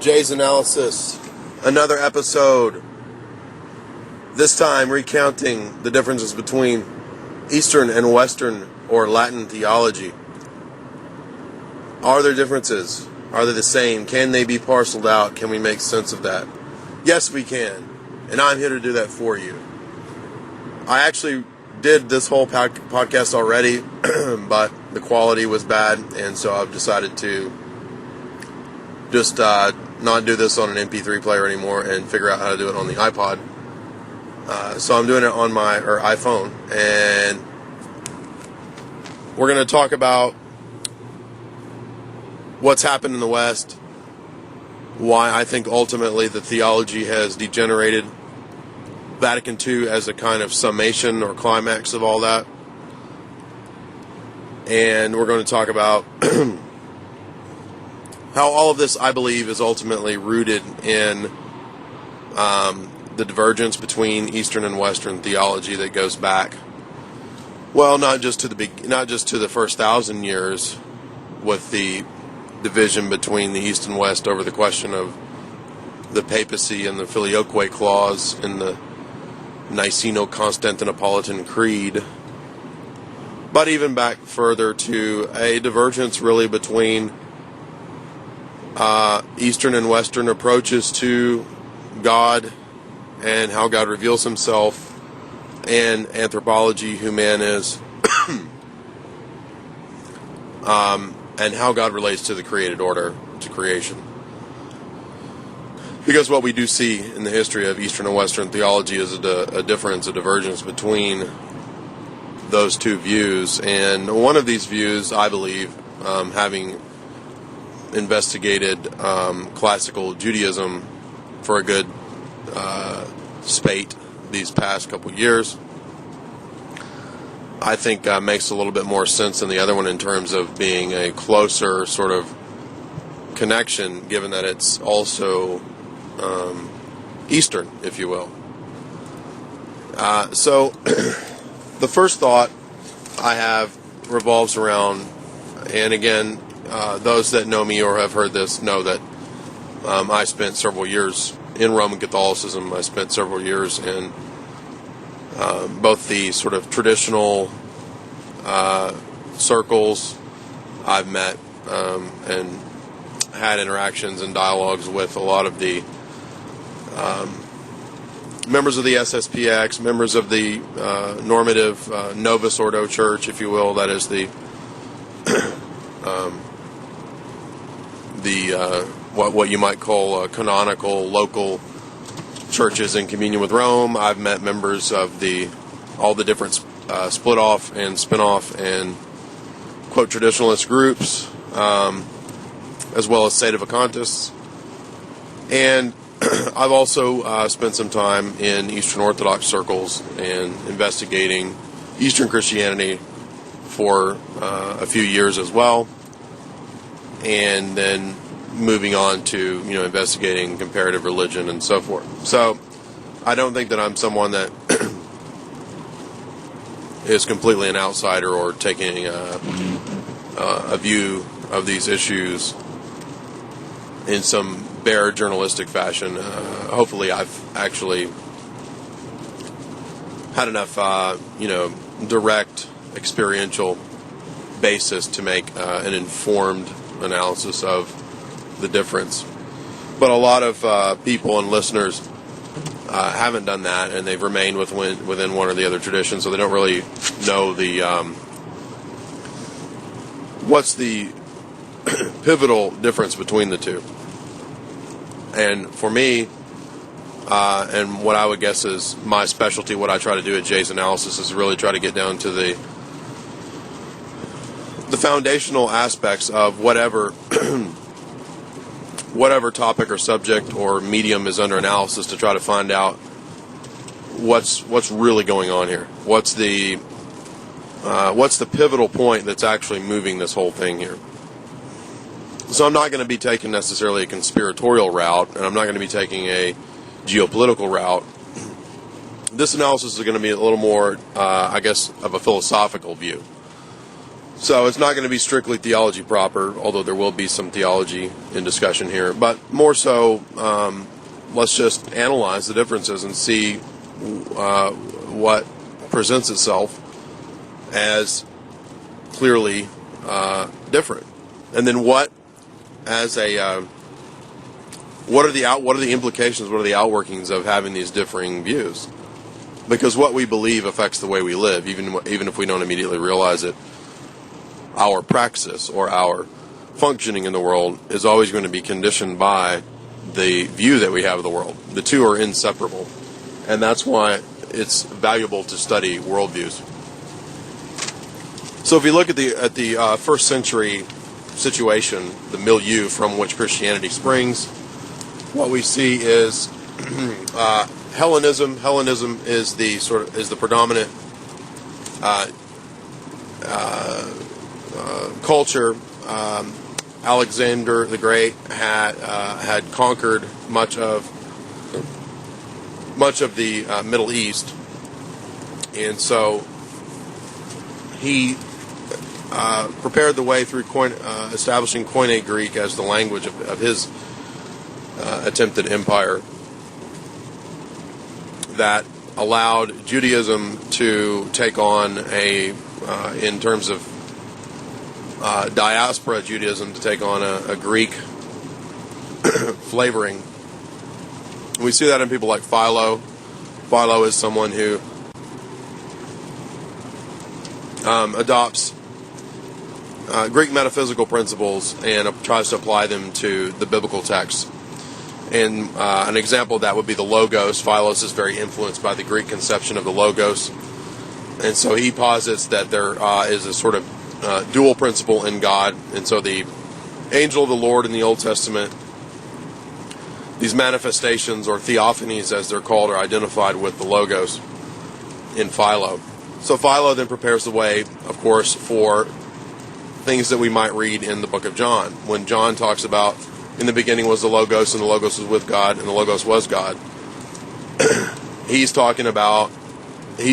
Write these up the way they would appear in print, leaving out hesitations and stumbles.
Jay's Analysis, another episode, this time recounting the differences between Eastern and Western or Latin theology. Are there differences? Are they the same? Can they be parceled out? Can we make sense of that? Yes, we can, and I'm here to do that for you. I actually did this whole podcast already, but the quality was bad, and so I've decided to just not do this on an MP3 player anymore and figure out how to do it on the iPod. So I'm doing it on my iPhone, and we're going to talk about what's happened in the West, why I think ultimately the theology has degenerated, Vatican II as a kind of summation or climax of all that, and we're going to talk about how all of this, I believe, is ultimately rooted in the divergence between Eastern and Western theology that goes back, well, not just to the first 1,000 years, with the division between the East and West over the question of the Papacy and the Filioque clause in the Niceno-Constantinopolitan Creed, but even back further to a divergence really between Eastern and Western approaches to God and how God reveals himself, and anthropology, who man is, and how God relates to the created order, to creation. Because what we do see in the history of Eastern and Western theology is a difference, a divergence between those two views. And one of these views, I believe, having investigated classical Judaism for a good spate these past couple years, I think makes a little bit more sense than the other one in terms of being a closer sort of connection, given that it's also Eastern, if you will. So the first thought I have revolves around, and again, those that know me or have heard this know that I spent several years in Roman Catholicism. I spent several years in both the sort of traditional circles. I've met and had interactions and dialogues with a lot of the members of the SSPX, members of the normative Novus Ordo Church, if you will. That is the what you might call canonical local churches in communion with Rome. I've met members of all the different split off and spin off and quote traditionalist groups, as well as sedevacantists. And I've also spent some time in Eastern Orthodox circles and investigating Eastern Christianity for a few years as well, and then moving on to investigating comparative religion and so forth. So I don't think that I'm someone that is completely an outsider or taking a view of these issues in some bare journalistic fashion. Hopefully I've actually had enough direct experiential basis to make an informed analysis of the difference. But a lot of people and listeners haven't done that, and they've remained within one or the other tradition, so they don't really know what's the pivotal difference between the two. And for me, and what I would guess is my specialty, what I try to do at Jay's Analysis is really try to get down to the foundational aspects of whatever topic or subject or medium is under analysis, to try to find out what's really going on here. What's the pivotal point that's actually moving this whole thing here? So I'm not going to be taking necessarily a conspiratorial route, and I'm not going to be taking a geopolitical route. This analysis is going to be a little more, I guess, of a philosophical view. So it's not going to be strictly theology proper, although there will be some theology in discussion here. But more so, let's just analyze the differences and see what presents itself as clearly different, and then what are the implications? What are the outworkings of having these differing views? Because what we believe affects the way we live, even if we don't immediately realize it. Our praxis or our functioning in the world is always going to be conditioned by the view that we have of the world. The two are inseparable, and that's why it's valuable to study worldviews. So if you look at the first century situation, the milieu from which Christianity springs, what we see is Hellenism. Hellenism is the predominant culture. Alexander the Great had conquered much of the Middle East, and so he prepared the way through establishing Koine Greek as the language of his attempted empire that allowed Judaism to take on in terms of diaspora Judaism, to take on a Greek flavoring. We see that in people like Philo. Philo is someone who adopts Greek metaphysical principles and tries to apply them to the biblical text. And an example of that would be the Logos. Philos is very influenced by the Greek conception of the Logos. And so he posits that there is a sort of dual principle in God. And so the angel of the Lord in the Old Testament, these manifestations, or theophanies as they're called, are identified with the Logos in Philo. So Philo then prepares the way, of course, for things that we might read in the book of John. When John talks about, in the beginning was the Logos, and the Logos was with God, and the Logos was God, he's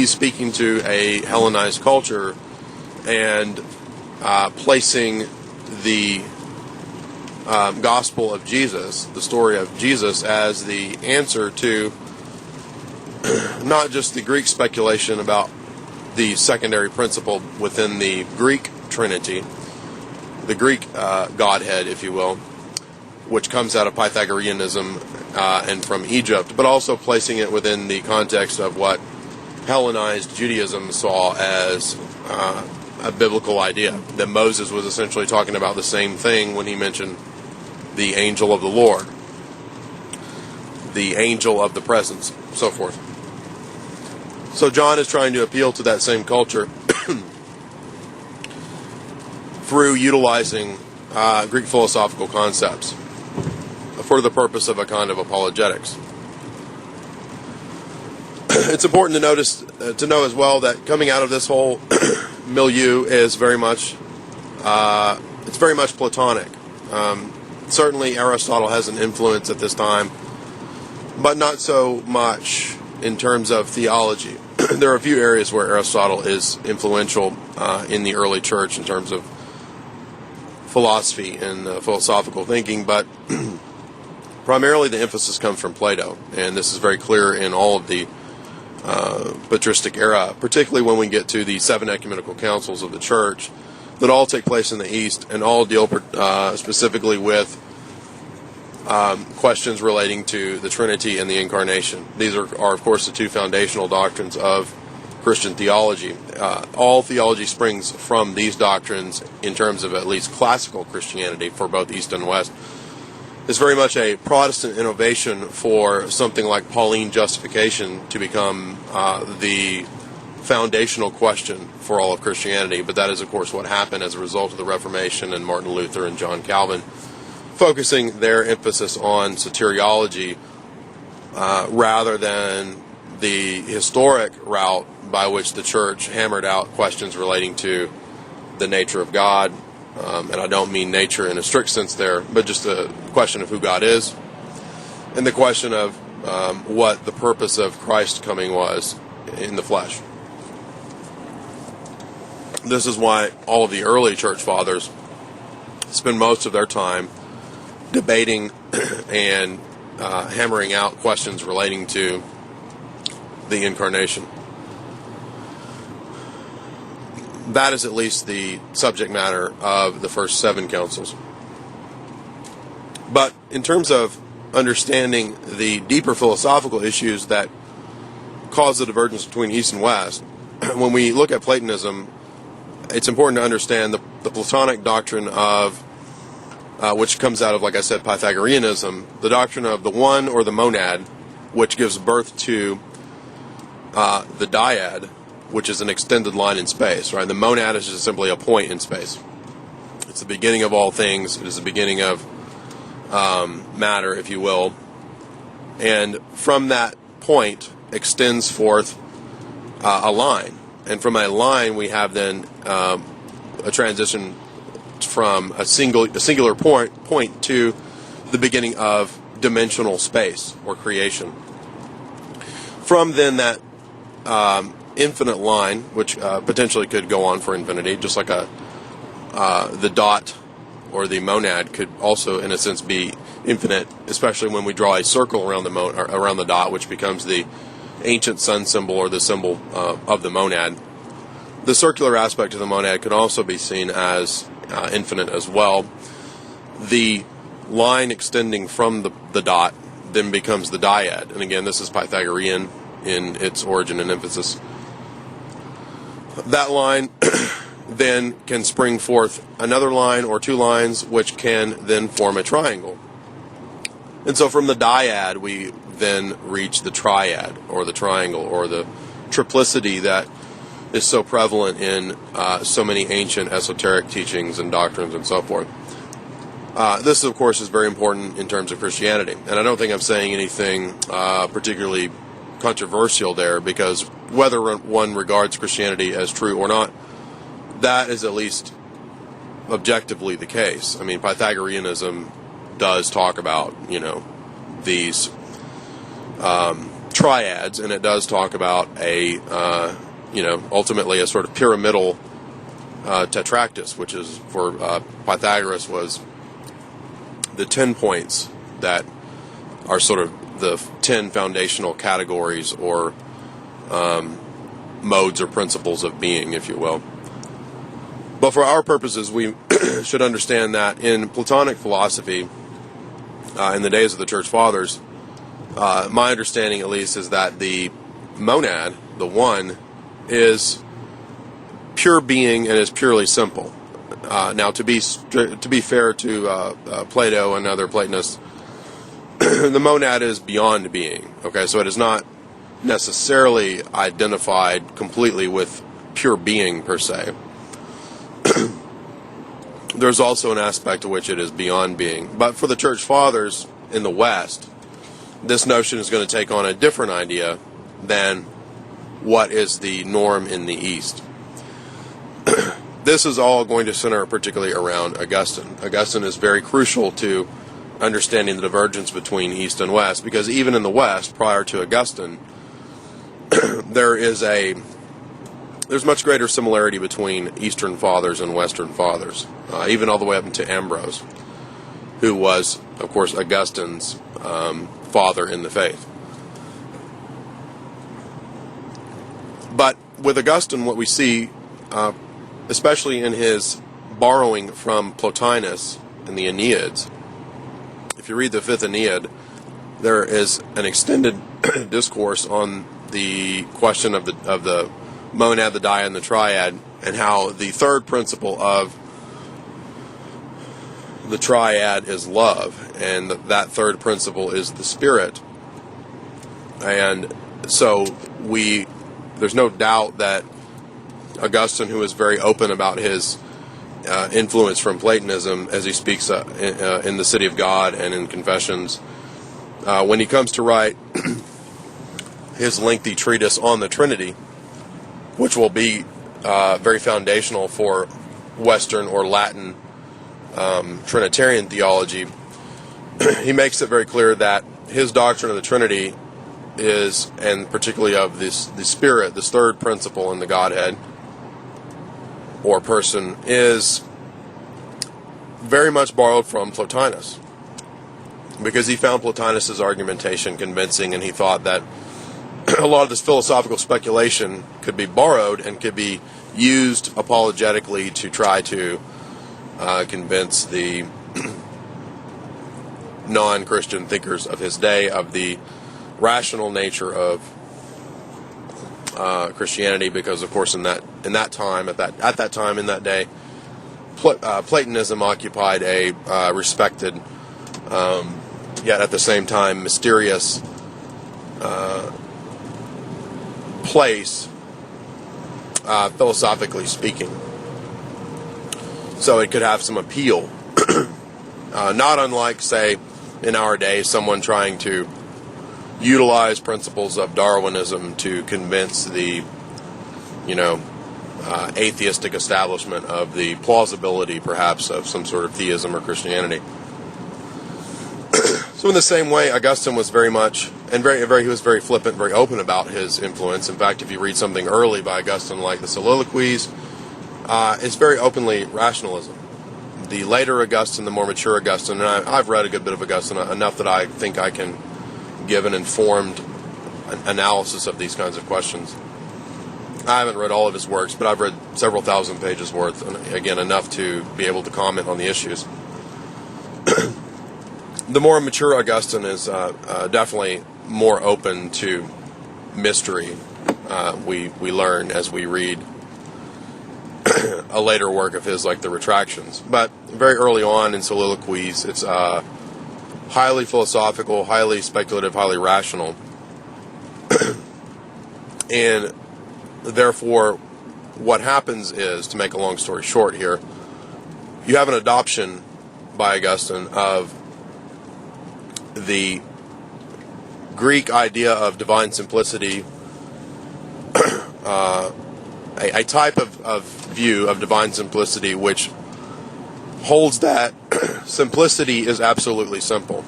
speaking to a Hellenized culture and placing the gospel of Jesus, the story of Jesus, as the answer to not just the Greek speculation about the secondary principle within the Greek Trinity, the Greek Godhead, if you will, which comes out of Pythagoreanism and from Egypt, but also placing it within the context of what Hellenized Judaism saw as a biblical idea, that Moses was essentially talking about the same thing when he mentioned the angel of the Lord, the angel of the presence, so forth. So John is trying to appeal to that same culture through utilizing Greek philosophical concepts for the purpose of a kind of apologetics. It's important to know as well that coming out of this whole milieu is very much Platonic. Certainly Aristotle has an influence at this time, but not so much in terms of theology. There are a few areas where Aristotle is influential in the early church in terms of philosophy and philosophical thinking, but primarily the emphasis comes from Plato, and this is very clear in all of the patristic era, particularly when we get to the 7 ecumenical councils of the church that all take place in the East and all deal specifically with questions relating to the Trinity and the Incarnation. These are of course, the two foundational doctrines of Christian theology. All theology springs from these doctrines in terms of at least classical Christianity for both East and West. It's very much a Protestant innovation for something like Pauline justification to become the foundational question for all of Christianity. But that is, of course, what happened as a result of the Reformation and Martin Luther and John Calvin focusing their emphasis on soteriology rather than the historic route by which the church hammered out questions relating to the nature of God. And I don't mean nature in a strict sense there, but just the question of who God is, and the question of what the purpose of Christ coming was in the flesh. This is why all of the early church fathers spend most of their time debating and hammering out questions relating to the Incarnation. That is at least the subject matter of the first 7 councils. But in terms of understanding the deeper philosophical issues that cause the divergence between East and West, when we look at Platonism, it's important to understand the Platonic doctrine of, which comes out of, like I said, Pythagoreanism, the doctrine of the one or the monad, which gives birth to the dyad, which is an extended line in space, right? The monad is just simply a point in space. It's the beginning of all things. It is the beginning of matter, if you will. And from that point extends forth a line. And from a line, we have then a transition from a singular point to the beginning of dimensional space or creation. From then that infinite line, which potentially could go on for infinity, just like the dot or the monad could also, in a sense, be infinite, especially when we draw a circle around the dot, which becomes the ancient sun symbol or the symbol of the monad. The circular aspect of the monad could also be seen as infinite as well. The line extending from the dot then becomes the dyad, and again, this is Pythagorean in its origin and emphasis. That line then can spring forth another line or 2 lines, which can then form a triangle. And so from the dyad, we then reach the triad, or the triangle, or the triplicity that is so prevalent in so many ancient esoteric teachings and doctrines and so forth. This, of course, is very important in terms of Christianity. And I don't think I'm saying anything particularly controversial there, because whether one regards Christianity as true or not, that is at least objectively the case. I mean, Pythagoreanism does talk about, these triads, and it does talk about ultimately a sort of pyramidal tetractys, which is for Pythagoras was the 10 points that are sort of the 10 foundational categories or modes or principles of being, if you will. But for our purposes, we should understand that in Platonic philosophy, in the days of the Church Fathers, my understanding at least is that the monad, the one, is pure being and is purely simple. Now, to be fair to Plato and other Platonists, the monad is beyond being. Okay, so it is not necessarily identified completely with pure being per se. There's also an aspect to which it is beyond being. But for the Church Fathers in the West, this notion is going to take on a different idea than what is the norm in the East. This is all going to center particularly around Augustine. Augustine is very crucial to understanding the divergence between East and West, because even in the West, prior to Augustine, there's much greater similarity between Eastern Fathers and Western Fathers, even all the way up into Ambrose, who was, of course, Augustine's father in the faith. But with Augustine, what we see, especially in his borrowing from Plotinus in the Aeneids, if you read the 5th Aeneid, there is an extended discourse on the question of the monad, the dyad, and the triad, and how the third principle of the triad is love, and that third principle is the spirit. And so there's no doubt that Augustine, who is very open about his influence from Platonism, as he speaks in the City of God and in Confessions, when he comes to write his lengthy treatise on the Trinity, which will be very foundational for Western or Latin Trinitarian theology, he makes it very clear that his doctrine of the Trinity is, and particularly of the Spirit, this third principle in the Godhead, or person is very much borrowed from Plotinus, because he found Plotinus's argumentation convincing, and he thought that a lot of this philosophical speculation could be borrowed and could be used apologetically to try to convince the non-Christian thinkers of his day of the rational nature of Christianity, because of course in that time at that time in that day, Platonism occupied a respected, yet at the same time mysterious place, philosophically speaking. So it could have some appeal, not unlike, say, in our day, someone trying to utilize principles of Darwinism to convince the, atheistic establishment of the plausibility, perhaps, of some sort of theism or Christianity. So in the same way, Augustine was very much, and he was very flippant, very open about his influence. In fact, if you read something early by Augustine, like the Soliloquies, it's very openly rationalism. The later Augustine, the more mature Augustine, and I've read a good bit of Augustine, enough that I think I can give an informed analysis of these kinds of questions. I haven't read all of his works, but I've read several thousand pages worth, and again, enough to be able to comment on the issues. The more mature Augustine is definitely more open to mystery. We learn as we read a later work of his, like the Retractions. But very early on in Soliloquies, it's highly philosophical, highly speculative, highly rational. And therefore, what happens is, to make a long story short here, you have an adoption by Augustine of the Greek idea of divine simplicity, a type of view of divine simplicity which holds that simplicity is absolutely simple.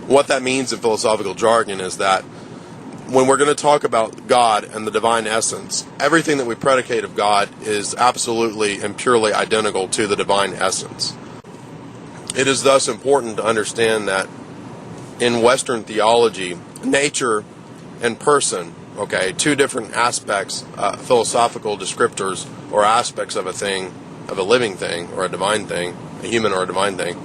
What that means in philosophical jargon is that when we're going to talk about God and the divine essence, everything that we predicate of God is absolutely and purely identical to the divine essence. It is thus important to understand that in Western theology, nature and person, two different aspects, philosophical descriptors or aspects of a thing, of a living thing or a divine thing, a human or a divine thing,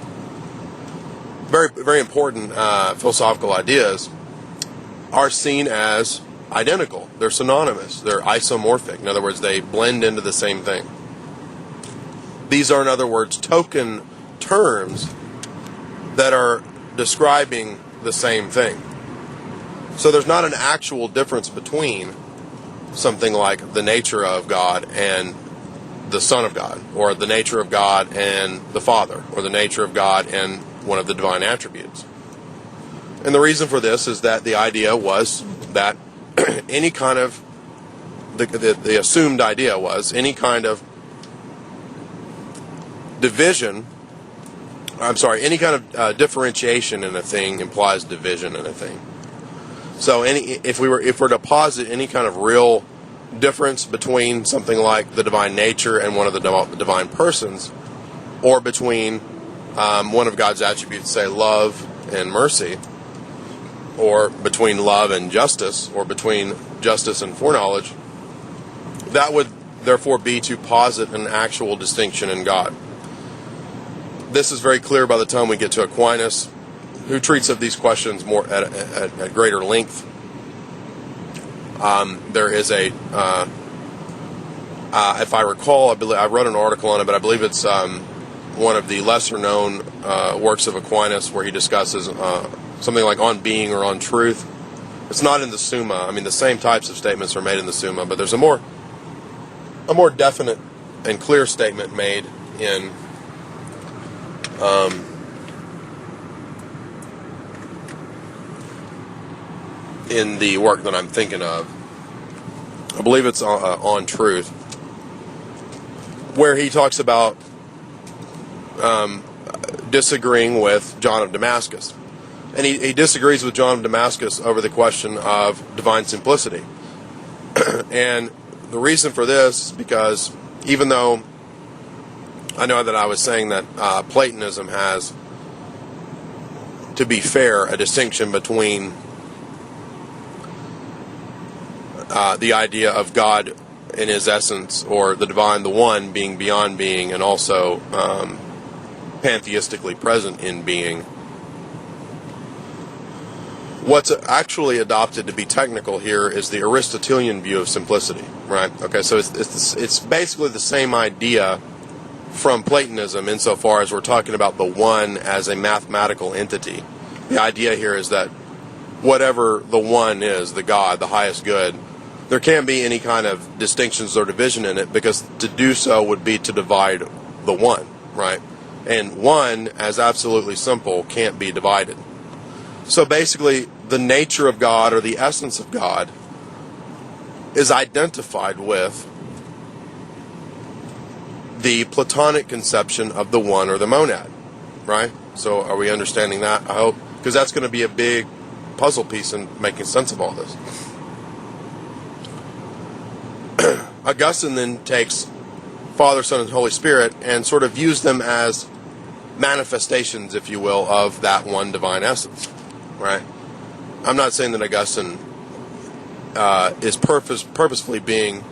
very, very important philosophical ideas, are seen as identical. They're synonymous. They're isomorphic. In other words, they blend into the same thing. These are, in other words, token terms that are describing the same thing. So there's not an actual difference between something like the nature of God and the Son of God, or the nature of God and the Father, or the nature of God and one of the divine attributes. And the reason for this is that the idea was that any kind of, the assumed idea was any kind of division, any kind of differentiation in a thing implies division in a thing. So if we're to posit any kind of real difference between something like the divine nature and one of the divine persons, or between one of God's attributes, say love and mercy, or between love and justice, or between justice and foreknowledge, that would therefore be to posit an actual distinction in God. This is very clear by the time we get to Aquinas, who treats of these questions more at greater length. There is a, if I recall, I wrote an article on it, but I believe it's one of the lesser known works of Aquinas, where he discusses something like on being or on truth. It's not in the Summa. I mean, the same types of statements are made in the Summa, but there's a more definite and clear statement made in the work that I'm thinking of. I believe it's on truth, where he talks about disagreeing with John of Damascus. And he disagrees with John of Damascus over the question of divine simplicity. And the reason for this is because even though I know that I was saying that Platonism has, to be fair, a distinction between the idea of God in his essence, or the divine, the one, being beyond being, and also pantheistically present in being. What's actually adopted, to be technical here, is the Aristotelian view of simplicity, right? Okay, so it's basically the same idea from Platonism insofar as we're talking about the one as a mathematical entity. The idea here is that whatever the one is, the God, the highest good, there can't be any kind of distinctions or division in it, because to do so would be to divide the one, right? And one, as absolutely simple, can't be divided. So basically, the nature of God, or the essence of God, is identified with the Platonic conception of the one, or the monad, right? So are we understanding that, I hope? Because that's going to be a big puzzle piece in making sense of all this. Augustine then takes Father, Son, and Holy Spirit and sort of views them as manifestations, if you will, of that one divine essence, right? I'm not saying that Augustine is purposefully being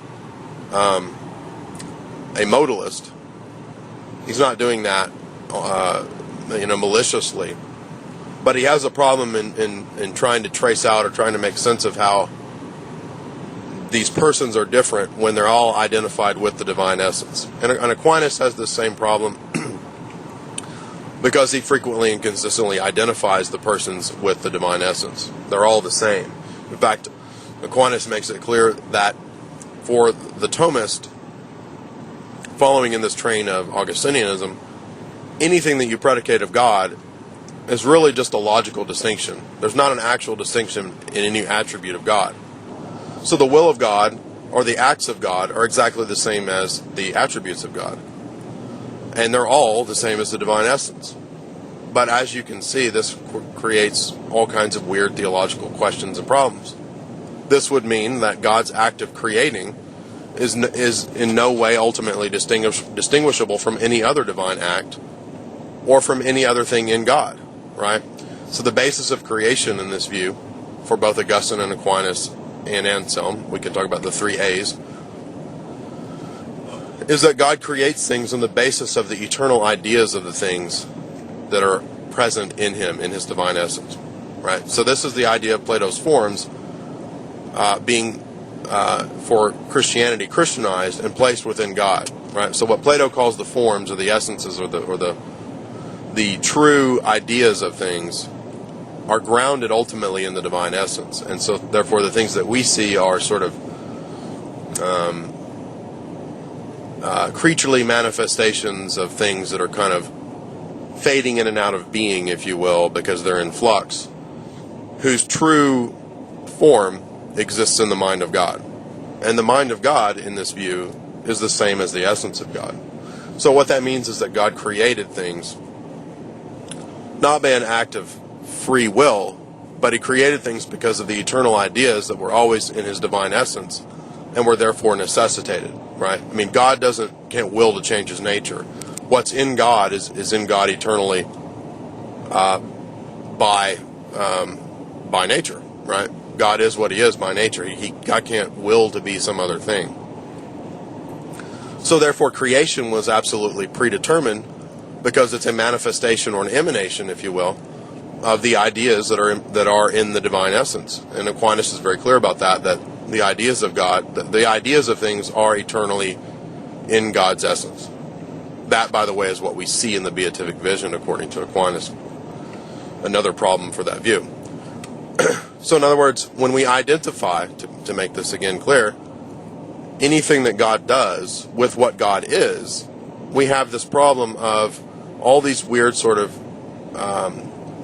a modalist. He's not doing that, maliciously. But he has a problem in trying to trace out, or trying to make sense of how these persons are different when they're all identified with the divine essence. And Aquinas has the same problem because he frequently and consistently identifies the persons with the divine essence. They're all the same. In fact, Aquinas makes it clear that for the Thomist, following in this train of Augustinianism, anything that you predicate of God is really just a logical distinction. There's not an actual distinction in any attribute of God. So the will of God, or the acts of God, are exactly the same as the attributes of God. And they're all the same as the divine essence. But as you can see, this creates all kinds of weird theological questions and problems. This would mean that God's act of creating is in no way ultimately distinguishable from any other divine act, or from any other thing in God, right? So the basis of creation in this view, for both Augustine and Aquinas and Anselm, we can talk about the 3 A's, is that God creates things on the basis of the eternal ideas of the things that are present in him, in his divine essence, right? So this is the idea of Plato's forms being, for Christianity, Christianized and placed within God, right? So what Plato calls the forms, or the essences, or the true ideas of things, are grounded ultimately in the divine essence. And so therefore the things that we see are sort of creaturely manifestations of things that are kind of fading in and out of being, if you will, because they're in flux, whose true form exists in the mind of God. And the mind of God, in this view, is the same as the essence of God. So what that means is that God created things not by an act of free will, but he created things because of the eternal ideas that were always in his divine essence and were therefore necessitated, right? I mean, God can't will to change his nature. What's in God is in God eternally by nature, right? God is what he is by nature. God can't will to be some other thing. So therefore creation was absolutely predetermined, because it's a manifestation, or an emanation, if you will, of the ideas that are in the divine essence. And Aquinas is very clear about that the ideas of God, the ideas of things are eternally in God's essence. That, by the way, is what we see in the beatific vision, according to Aquinas. Another problem for that view. So in other words, when we identify, to make this again clear, anything that God does with what God is, we have this problem of all these weird sort of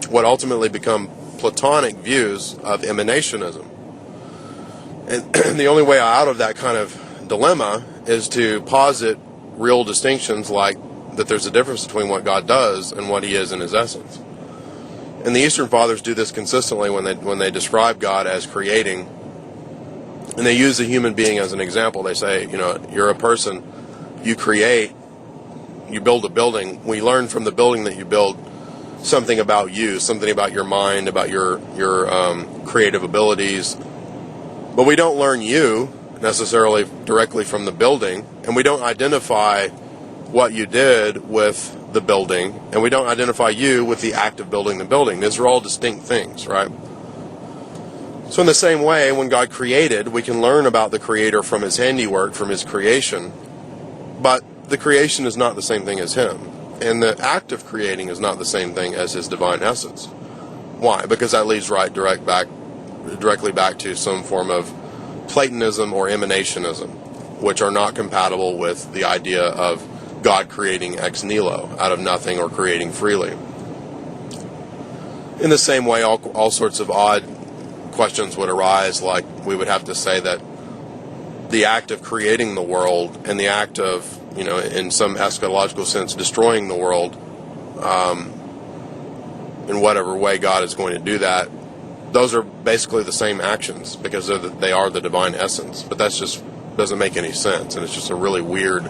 what ultimately become Platonic views of emanationism. And the only way out of that kind of dilemma is to posit real distinctions, like that there's a difference between what God does and what he is in his essence. And the Eastern Fathers do this consistently when they describe God as creating, and they use a human being as an example. They say, you're a person you create, you build a building. We learn from the building that you build something about you, something about your mind, about your creative abilities. But we don't learn you necessarily directly from the building, and we don't identify what you did with the building, and we don't identify you with the act of building the building. These are all distinct things, right? So in the same way, when God created, we can learn about the Creator from His handiwork, from His creation, but the creation is not the same thing as Him, and the act of creating is not the same thing as His divine essence. Why? Because that leads directly back to some form of Platonism or emanationism, which are not compatible with the idea of God creating ex nihilo, out of nothing, or creating freely. In the same way, all sorts of odd questions would arise, like we would have to say that the act of creating the world and the act of, in some eschatological sense, destroying the world, in whatever way God is going to do that, those are basically the same actions, because they are the divine essence. But that just doesn't make any sense, and it's just a really weird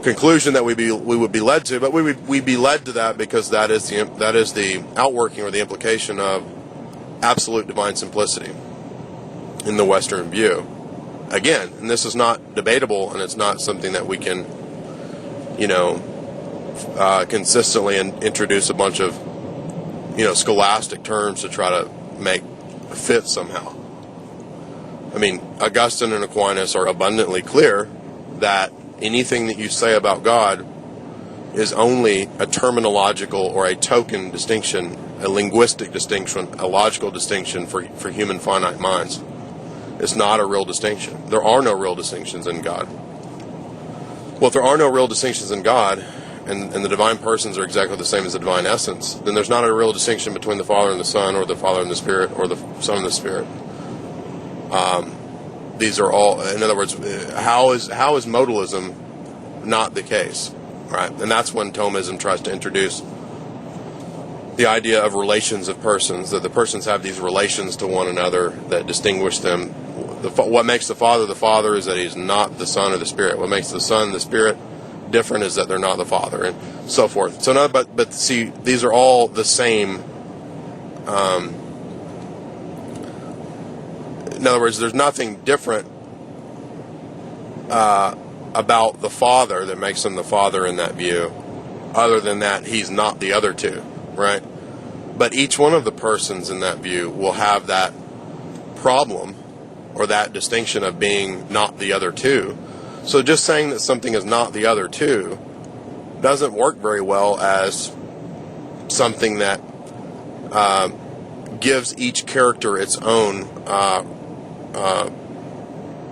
conclusion that we would be led to. But we'd be led to that because that is the outworking or the implication of absolute divine simplicity in the Western view. Again, and this is not debatable, and it's not something that we can, consistently introduce a bunch of, scholastic terms to try to make fit somehow. I mean, Augustine and Aquinas are abundantly clear that anything that you say about God is only a terminological or a token distinction, a linguistic distinction, a logical distinction for human finite minds. It's not a real distinction. There are no real distinctions in God. Well, if there are no real distinctions in God, and the divine persons are exactly the same as the divine essence, then there's not a real distinction between the Father and the Son, or the Father and the Spirit, or the Son and the Spirit. These are all, in other words, how is modalism not the case, right? And that's when Thomism tries to introduce the idea of relations of persons, that the persons have these relations to one another that distinguish them. What makes the Father is that He's not the Son or the Spirit. What makes the Son the Spirit different is that they're not the Father, and so forth. So, no, but see, these are all the same. In other words, there's nothing different about the Father that makes Him the Father in that view, other than that He's not the other two, right? But each one of the persons in that view will have that problem, or that distinction of being not the other two. So just saying that something is not the other two doesn't work very well as something that gives each character its own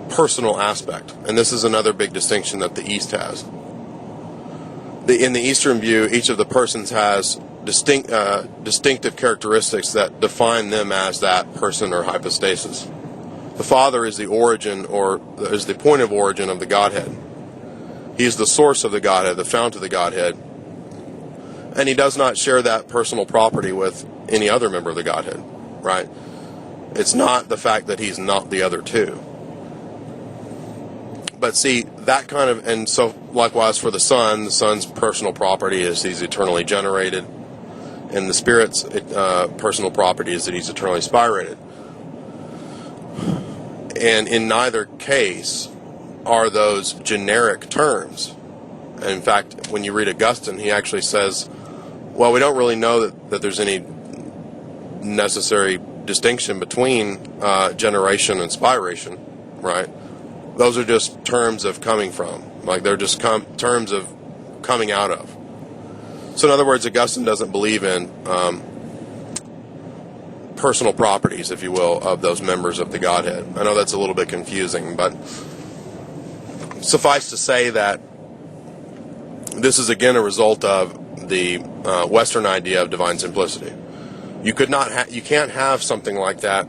personal aspect. And this is another big distinction that the East has. In the Eastern view, each of the persons has distinctive characteristics that define them as that person or hypostasis. The Father is the origin, or is the point of origin of the Godhead. He is the source of the Godhead, the fount of the Godhead. And He does not share that personal property with any other member of the Godhead, right? It's not the fact that He's not the other two. But see, that kind of, and so likewise for the Son's personal property is He's eternally generated, and the Spirit's personal property is that He's eternally spirated. And in neither case are those generic terms. And in fact, when you read Augustine, he actually says, well, we don't really know that there's any necessary distinction between generation and spiration, right? Those are just terms of coming from. Like, they're just terms of coming out of. So in other words, Augustine doesn't believe in personal properties, if you will, of those members of the Godhead. I know that's a little bit confusing, but suffice to say that this is again a result of the Western idea of divine simplicity. You can't have something like that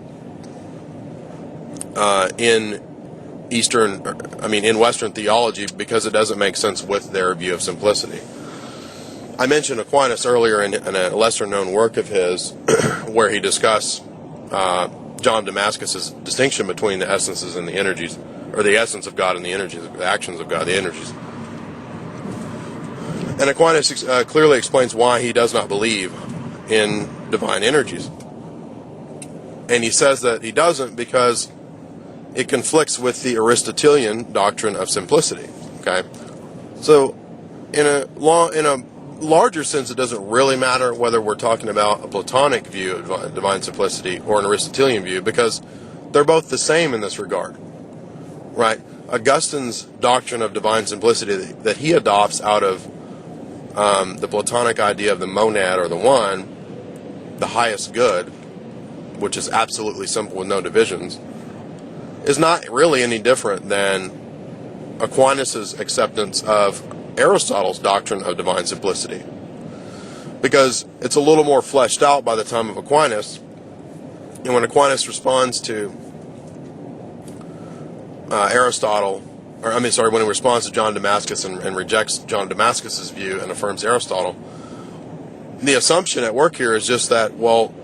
in Western theology, because it doesn't make sense with their view of simplicity. I mentioned Aquinas earlier in a lesser-known work of his where he discussed John Damascus's distinction between the essences and the energies, or the essence of God and the energies, the actions of God, the energies. And Aquinas clearly explains why he does not believe in divine energies. And he says that he doesn't because it conflicts with the Aristotelian doctrine of simplicity. Okay, so in a larger sense, it doesn't really matter whether we're talking about a Platonic view of divine simplicity or an Aristotelian view, because they're both the same in this regard, right? Augustine's doctrine of divine simplicity that he adopts out of the Platonic idea of the monad or the one, the highest good, which is absolutely simple with no divisions, is not really any different than Aquinas' acceptance of Aristotle's doctrine of divine simplicity, because it's a little more fleshed out by the time of Aquinas. And when Aquinas responds to when he responds to John Damascus and rejects John Damascus's view and affirms Aristotle, the assumption at work here is just that, well,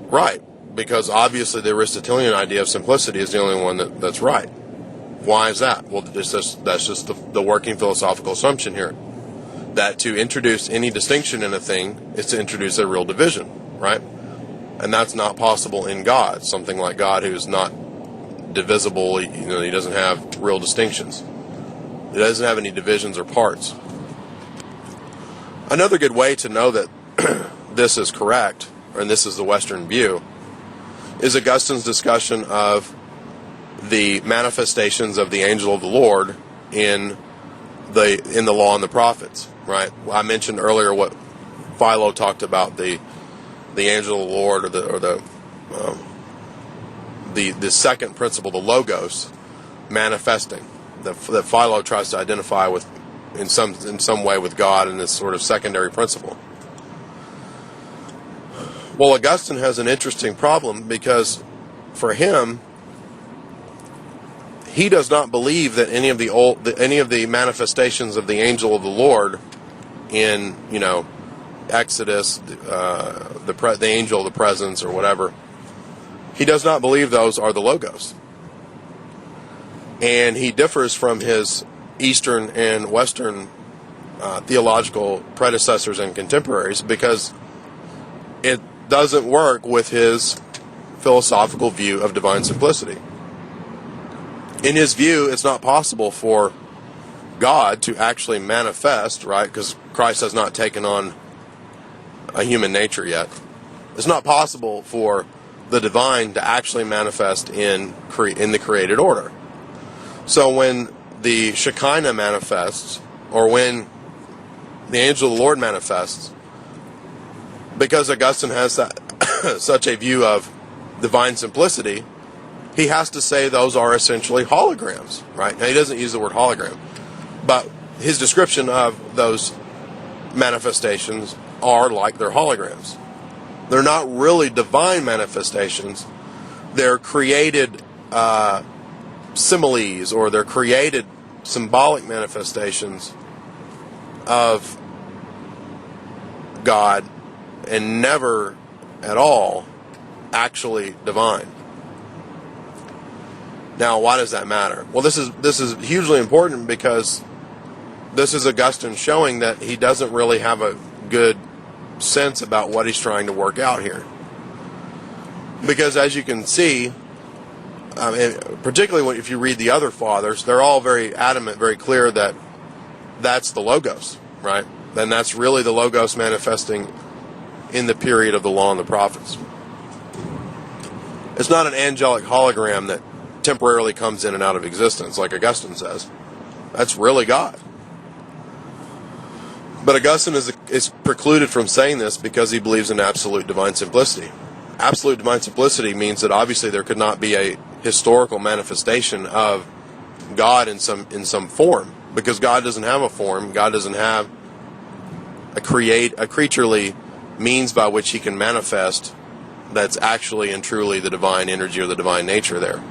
right, because obviously the Aristotelian idea of simplicity is the only one that's right. Why is that? Well, that's just the working philosophical assumption here, that to introduce any distinction in a thing is to introduce a real division, right? And that's not possible in God. Something like God, who's not divisible, he doesn't have real distinctions. He doesn't have any divisions or parts. Another good way to know that this is correct, and this is the Western view, is Augustine's discussion of the manifestations of the angel of the Lord in the law and the prophets, right? I mentioned earlier what Philo talked about, the angel of the Lord, or the second principle, the logos, manifesting, that Philo tries to identify with in some way with God in this sort of secondary principle. Well, Augustine has an interesting problem, because for him, he does not believe that any of the manifestations of the angel of the Lord in Exodus, the angel of the presence or whatever, he does not believe those are the logos. And he differs from his Eastern and Western theological predecessors and contemporaries, because it doesn't work with his philosophical view of divine simplicity. In his view, it's not possible for God to actually manifest, right? Because Christ has not taken on a human nature yet. It's not possible for the divine to actually manifest in the created order. So when the Shekinah manifests, or when the angel of the Lord manifests, because Augustine has such a view of divine simplicity, he has to say those are essentially holograms, right? Now, he doesn't use the word hologram, but his description of those manifestations are like they're holograms. They're not really divine manifestations. They're created similes, or they're created symbolic manifestations of God, and never at all actually divine. Now, why does that matter? Well, this is hugely important, because this is Augustine showing that he doesn't really have a good sense about what he's trying to work out here. Because as you can see, particularly if you read the other fathers, they're all very adamant, very clear that that's the Logos, right? Then that's really the Logos manifesting in the period of the law and the prophets. It's not an angelic hologram that temporarily comes in and out of existence, like Augustine says. That's really God. But Augustine is precluded from saying this because he believes in absolute divine simplicity. Absolute divine simplicity means that obviously there could not be a historical manifestation of God in some form, because God doesn't have a form. God doesn't have a creaturely means by which he can manifest that's actually and truly the divine energy or the divine nature there.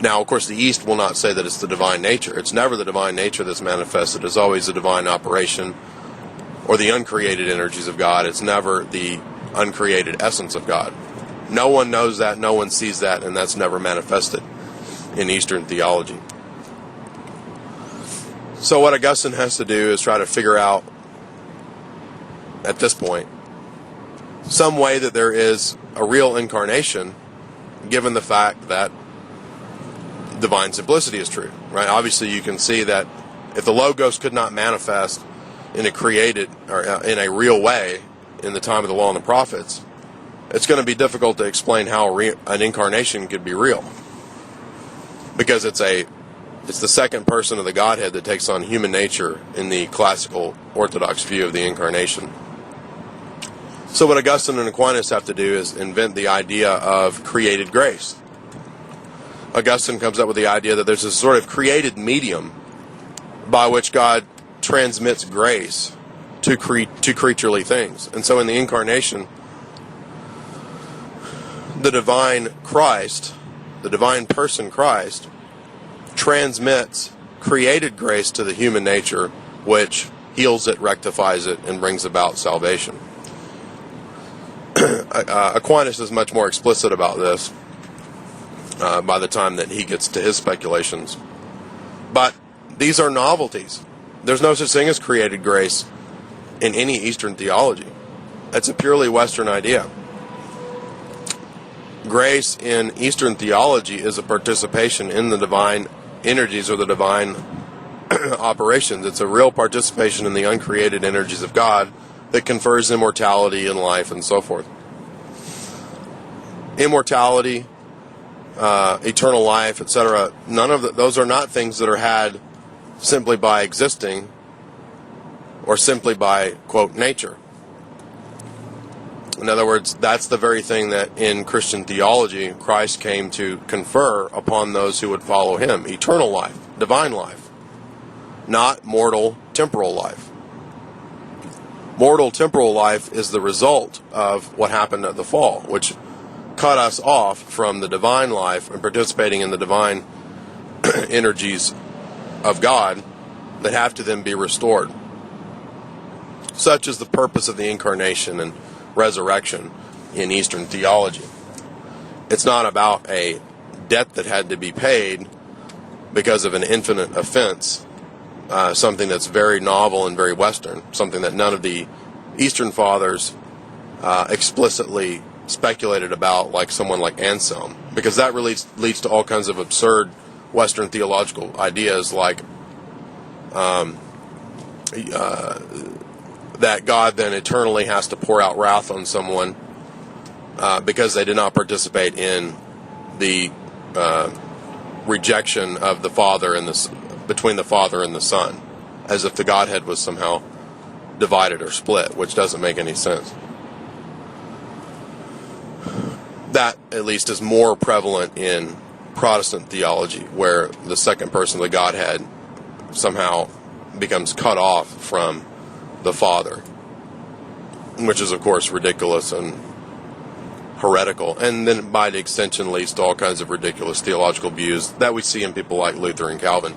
Now, of course, the East will not say that it's the divine nature. It's never the divine nature that's manifested. It's always the divine operation or the uncreated energies of God. It's never the uncreated essence of God. No one knows that, no one sees that, and that's never manifested. in Eastern theology. So what Augustine has to do is try to figure out, at this point, some way that there is a real incarnation, given the fact that divine simplicity is true, right? Obviously, you can see that if the Logos could not manifest in a created or in a real way in the time of the Law and the Prophets, it's going to be difficult to explain how an incarnation could be real, because it's the second person of the Godhead that takes on human nature in the classical Orthodox view of the Incarnation. So what Augustine and Aquinas have to do is invent the idea of created grace. Augustine comes up with the idea that there's a sort of created medium by which God transmits grace to creaturely things. And so in the Incarnation, the divine Christ, the divine person Christ, transmits created grace to the human nature, which heals it, rectifies it, and brings about salvation. Aquinas is much more explicit about this by the time that he gets to his speculations. But these are novelties. There's no such thing as created grace in any Eastern theology. It's a purely Western idea. Grace in Eastern theology is a participation in the divine energies or the divine operations. It's a real participation in the uncreated energies of God that confers immortality and life and so forth. Immortality, eternal life, etc. None of those are not things that are had simply by existing or simply by, quote, nature. In other words, that's the very thing that in Christian theology Christ came to confer upon those who would follow him. Eternal life, divine life, not mortal, temporal life. Mortal, temporal life is the result of what happened at the fall, which cut us off from the divine life and participating in the divine energies of God that have to then be restored. Such is the purpose of the Incarnation and resurrection in Eastern theology. It's not about a debt that had to be paid because of an infinite offense, something that's very novel and very Western, something that none of the Eastern fathers explicitly speculated about, like someone like Anselm, because that really leads to all kinds of absurd Western theological ideas, like that God then eternally has to pour out wrath on someone because they did not participate in the rejection of the Father and between the Father and the Son, as if the Godhead was somehow divided or split, which doesn't make any sense. That, at least, is more prevalent in Protestant theology, where the second person of the Godhead somehow becomes cut off from the Father, which is, of course, ridiculous and heretical, and then by the extension leads to all kinds of ridiculous theological views that we see in people like Luther and Calvin.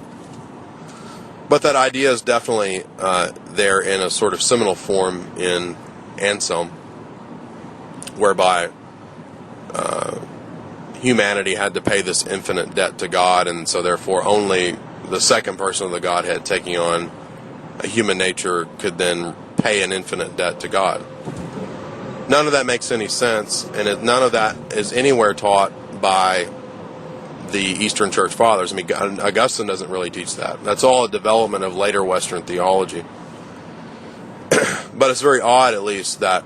But that idea is definitely there in a sort of seminal form in Anselm, whereby humanity had to pay this infinite debt to God, and so therefore only the second person of the Godhead taking on a human nature could then pay an infinite debt to God. None of that makes any sense, and none of that is anywhere taught by the Eastern Church Fathers. I mean, Augustine doesn't really teach that. That's all a development of later Western theology. But it's very odd, at least, that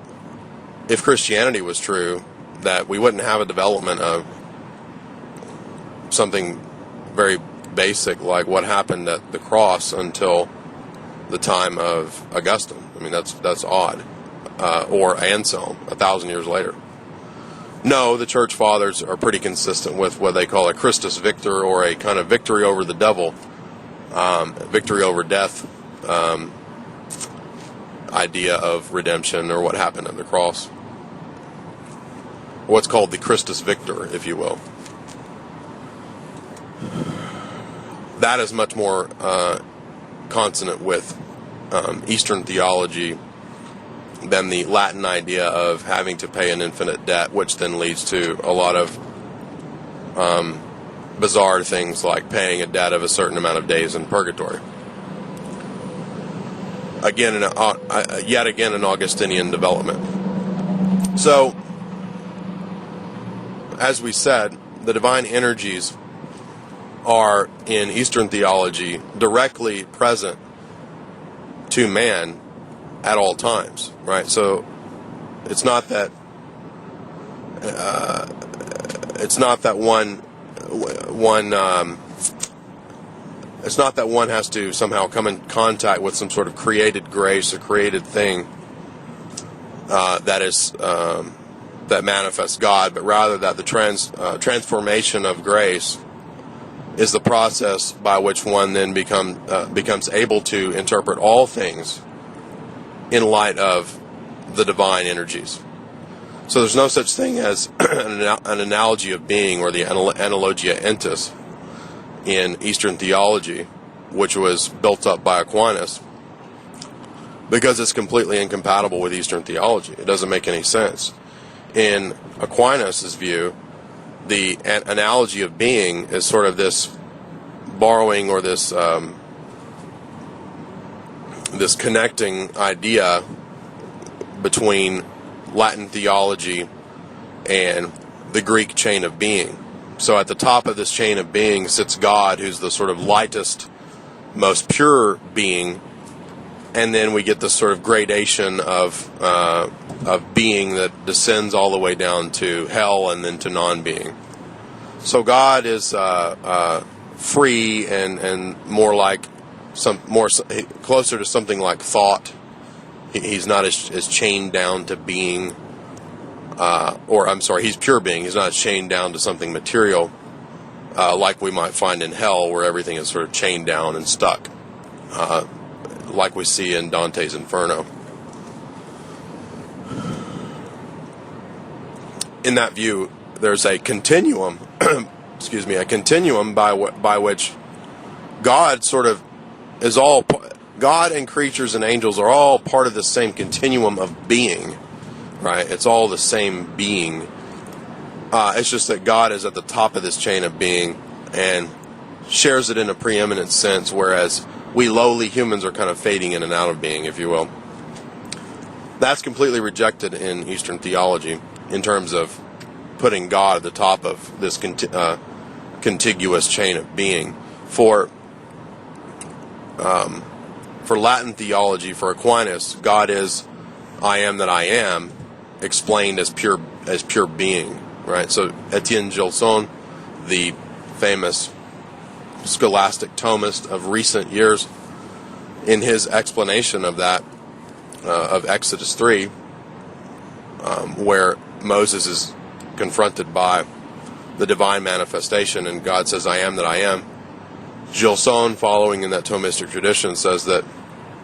if Christianity was true, that we wouldn't have a development of something very basic like what happened at the cross until the time of Augustine. I mean, that's odd. Or Anselm, 1,000 years later. No, the Church Fathers are pretty consistent with what they call a Christus Victor, or a kind of victory over the devil, victory over death idea of redemption, or what happened at the cross. What's called the Christus Victor, if you will. That is much more consonant with Eastern theology than the Latin idea of having to pay an infinite debt, which then leads to a lot of bizarre things like paying a debt of a certain amount of days in purgatory. Yet again, an Augustinian development. So, as we said, the divine energies are, in Eastern theology, directly present to man at all times, right? So, it's not that one has to somehow come in contact with some sort of created grace or created thing that manifests God, but rather that the transformation of grace is the process by which one then becomes able to interpret all things in light of the divine energies. So there's no such thing as an analogy of being, or the analogia entis in Eastern theology, which was built up by Aquinas, because it's completely incompatible with Eastern theology. It doesn't make any sense. In Aquinas' view, the analogy of being is sort of this borrowing, or this this connecting idea between Latin theology and the Greek chain of being. So at the top of this chain of being sits God, who's the sort of lightest, most pure being, and then we get this sort of gradation of being that descends all the way down to hell and then to non-being. So God is free and more like closer to something like thought. He's not as chained down to being, he's pure being. He's not chained down to something material, like we might find in hell, where everything is sort of chained down and stuck, like we see in Dante's Inferno. In that view, there's a continuum, a continuum by which God sort of is all. God and creatures and angels are all part of the same continuum of being, right? It's all the same being. It's just that God is at the top of this chain of being and shares it in a preeminent sense, whereas we lowly humans are kind of fading in and out of being, if you will. That's completely rejected in Eastern theology in terms of putting God at the top of this contiguous chain of being. For Latin theology, for Aquinas, God is I am that I am, explained as pure being, right? So Etienne Gilson, the famous scholastic Thomist of recent years, in his explanation of that, of Exodus 3, where Moses is confronted by the divine manifestation and God says, I am that I am, Gilson, following in that Thomistic tradition, says that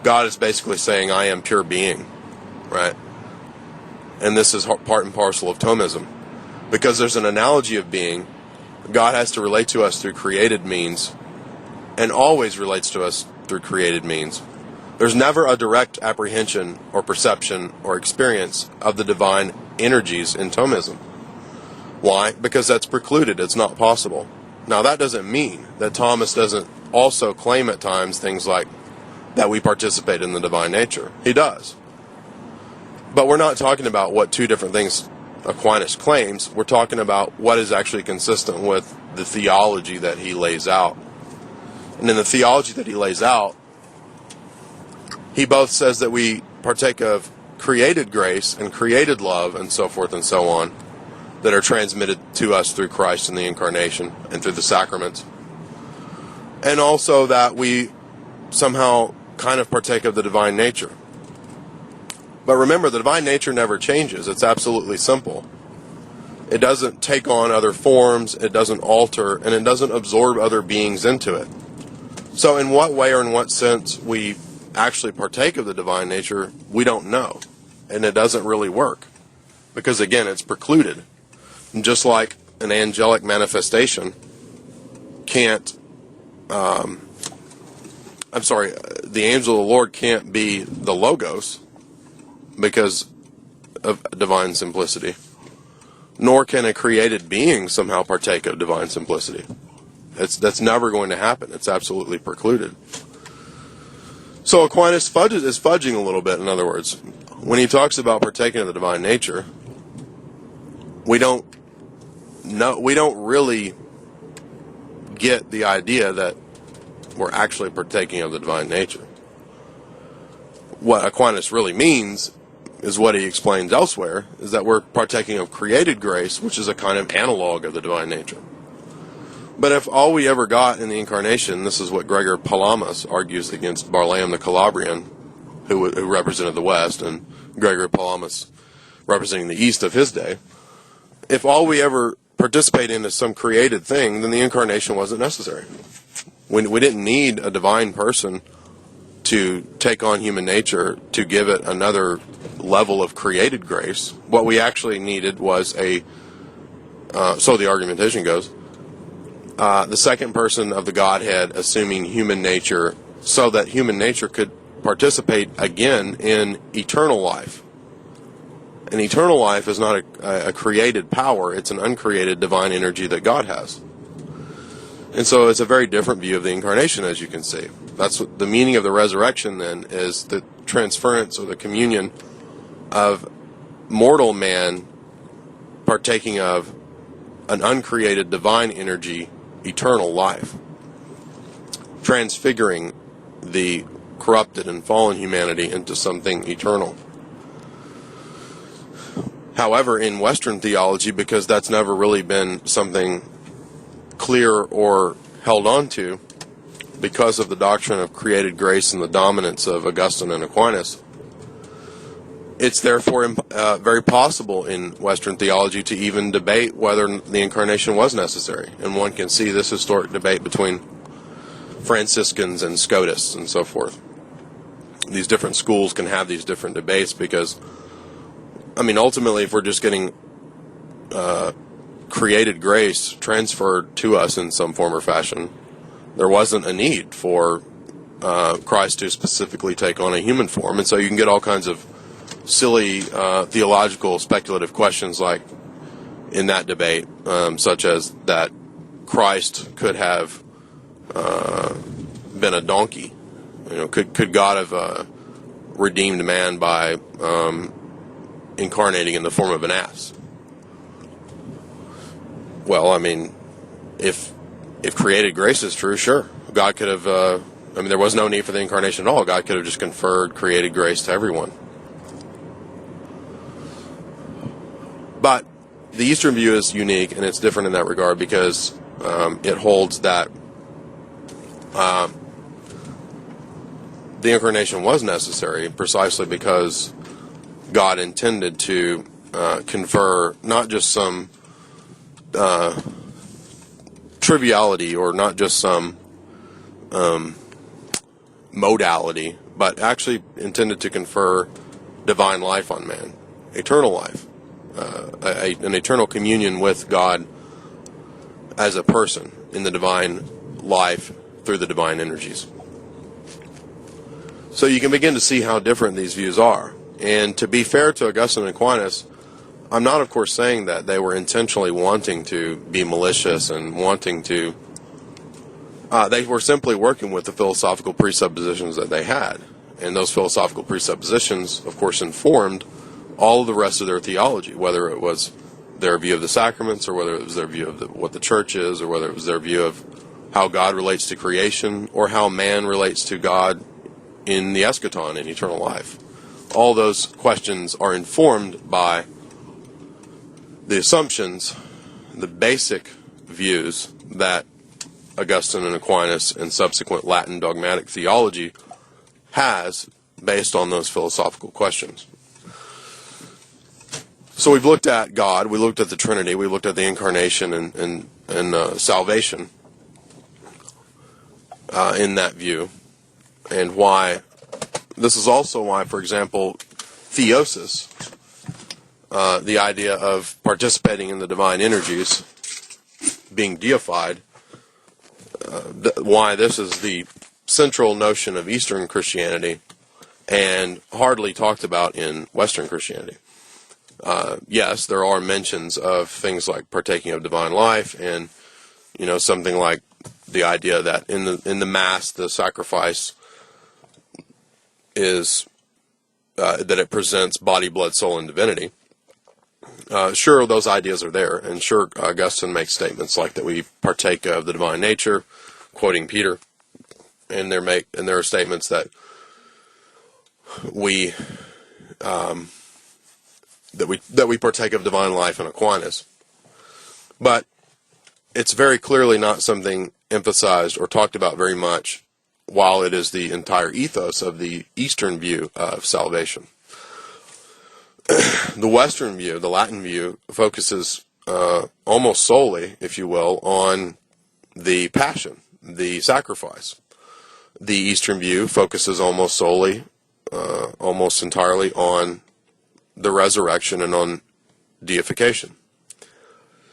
God is basically saying, I am pure being, right? And this is part and parcel of Thomism. Because there's an analogy of being, God has to relate to us through created means, and always relates to us through created means. There's never a direct apprehension or perception or experience of the divine energies in Thomism. Why? Because that's precluded. It's not possible. Now, that doesn't mean that Thomas doesn't also claim at times things like that we participate in the divine nature. He does. But we're not talking about what two different things Aquinas claims. We're talking about what is actually consistent with the theology that he lays out. And in the theology that he lays out, he both says that we partake of created grace and created love and so forth and so on, that are transmitted to us through Christ and the Incarnation and through the sacraments. And also that we somehow kind of partake of the divine nature. But remember, the divine nature never changes. It's absolutely simple. It doesn't take on other forms, it doesn't alter, and it doesn't absorb other beings into it. So in what way or in what sense we actually partake of the divine nature, we don't know. And it doesn't really work. Because again, it's precluded. And just like an angelic manifestation can't, the angel of the Lord can't be the Logos because of divine simplicity. Nor can a created being somehow partake of divine simplicity. That's never going to happen. It's absolutely precluded. So Aquinas is fudging a little bit, in other words. When he talks about partaking of the divine nature, we don't really get the idea that we're actually partaking of the divine nature. What Aquinas really means is what he explains elsewhere, is that we're partaking of created grace, which is a kind of analog of the divine nature. But if all we ever got in the Incarnation, this is what Gregor Palamas argues against Barlaam the Calabrian, who represented the West, and Gregor Palamas representing the East of his day, if all we ever participate in is some created thing, then the Incarnation wasn't necessary. We didn't need a divine person to take on human nature to give it another level of created grace. What we actually needed was so the argumentation goes, the second person of the Godhead assuming human nature so that human nature could participate again in eternal life. And eternal life is not a created power, it's an uncreated divine energy that God has. And so it's a very different view of the Incarnation, as you can see. That's what the meaning of the resurrection, then, is the transference or the communion of mortal man partaking of an uncreated divine energy, eternal life, transfiguring the corrupted and fallen humanity into something eternal. However, in Western theology, because that's never really been something clear or held on to, because of the doctrine of created grace and the dominance of Augustine and Aquinas, it's therefore very possible in Western theology to even debate whether the Incarnation was necessary. And one can see this historic debate between Franciscans and Scotists and so forth. These different schools can have these different debates because, ultimately, if we're just getting created grace transferred to us in some form or fashion, there wasn't a need for Christ to specifically take on a human form. And so you can get all kinds of silly theological speculative questions like in that debate, such as that Christ could have been a donkey. Could God have redeemed man by incarnating in the form of an ass? Well, if created grace is true, sure. God could have, there was no need for the Incarnation at all. God could have just conferred created grace to everyone. But the Eastern view is unique, and it's different in that regard because it holds that the Incarnation was necessary precisely because God intended to confer not just some triviality or not just some modality, but actually intended to confer divine life on man, eternal life, an eternal communion with God as a person in the divine life through the divine energies. So you can begin to see how different these views are. And to be fair to Augustine and Aquinas, I'm not, of course, saying that they were intentionally wanting to be malicious and wanting to... they were simply working with the philosophical presuppositions that they had. And those philosophical presuppositions, of course, informed all of the rest of their theology, whether it was their view of the sacraments or whether it was their view of what the church is or whether it was their view of how God relates to creation or how man relates to God in the eschaton, in eternal life. All those questions are informed by the assumptions, the basic views that Augustine and Aquinas and subsequent Latin dogmatic theology has based on those philosophical questions. So we've looked at God, we looked at the Trinity, we looked at the Incarnation and salvation in that view, and why. This is also why, for example, Theosis, the idea of participating in the divine energies, being deified, why this is the central notion of Eastern Christianity and hardly talked about in Western Christianity. Yes, there are mentions of things like partaking of divine life and, something like the idea that in the Mass, the sacrifice is that it presents body, blood, soul, and divinity. Sure, those ideas are there, and sure, Augustine makes statements like that we partake of the divine nature, quoting Peter, and there are statements that we partake of divine life in Aquinas, but it's very clearly not something emphasized or talked about very much, while it is the entire ethos of the Eastern view of salvation. The Western view, the Latin view, focuses almost solely, if you will, on the passion, the sacrifice. The Eastern view focuses almost solely, almost entirely on the resurrection and on deification.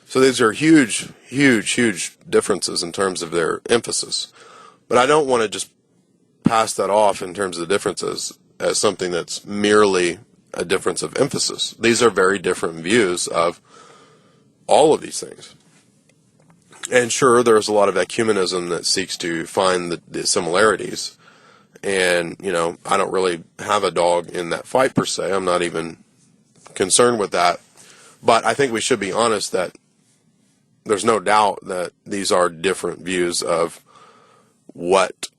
So these are huge, huge, huge differences in terms of their emphasis. But I don't want to just pass that off in terms of the differences as something that's merely a difference of emphasis. These are very different views of all of these things. And sure, there's a lot of ecumenism that seeks to find the similarities. And, I don't really have a dog in that fight per se. I'm not even concerned with that. But I think we should be honest that there's no doubt that these are different views of what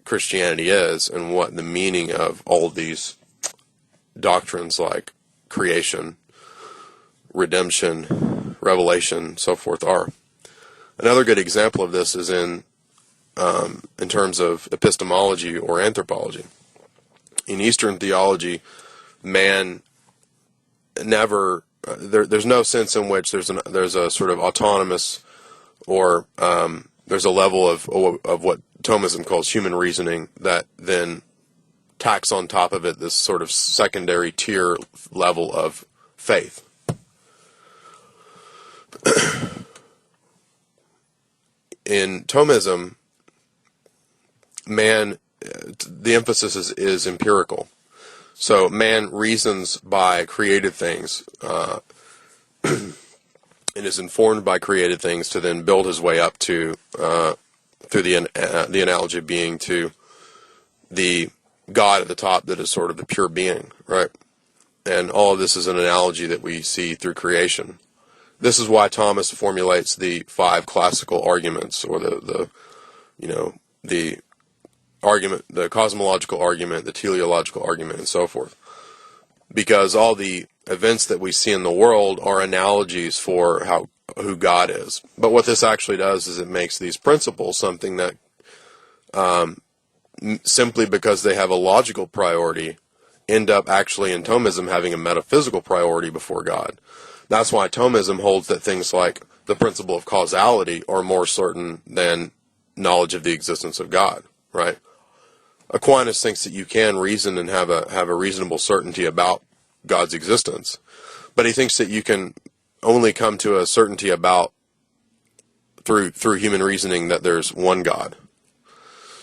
Christianity is and what the meaning of all of these doctrines like creation, redemption, revelation, so forth are. Another good example of this is in terms of epistemology or anthropology. In Eastern theology, man never there's no sense in which there's a sort of autonomous or there's a level of what Thomism calls human reasoning that then tacks on top of it this sort of secondary tier level of faith. In Thomism, man, the emphasis is empirical. So man reasons by created things and is informed by created things to then build his way up to, through the analogy being to the God at the top that is sort of the pure being, right? And all of this is an analogy that we see through creation. This is why Thomas formulates the 5 classical arguments, or the argument, the cosmological argument, the teleological argument, and so forth. Because all the events that we see in the world are analogies for who God is. But what this actually does is it makes these principles something that simply because they have a logical priority end up actually in Thomism having a metaphysical priority before God. That's why Thomism holds that things like the principle of causality are more certain than knowledge of the existence of God, right? Aquinas thinks that you can reason and have a reasonable certainty about God's existence, but he thinks that you can only come to a certainty about through human reasoning that there's one God.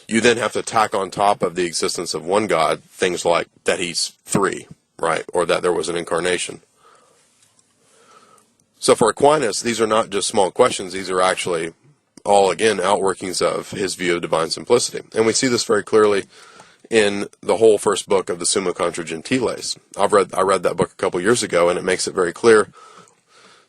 You then have to tack on top of the existence of one God things like that he's 3, right? Or that there was an incarnation. So for Aquinas, these are not just small questions. These are actually all, again, outworkings of his view of divine simplicity. And we see this very clearly in the whole first book of the Summa Contra Gentiles. I read that book a couple years ago, and it makes it very clear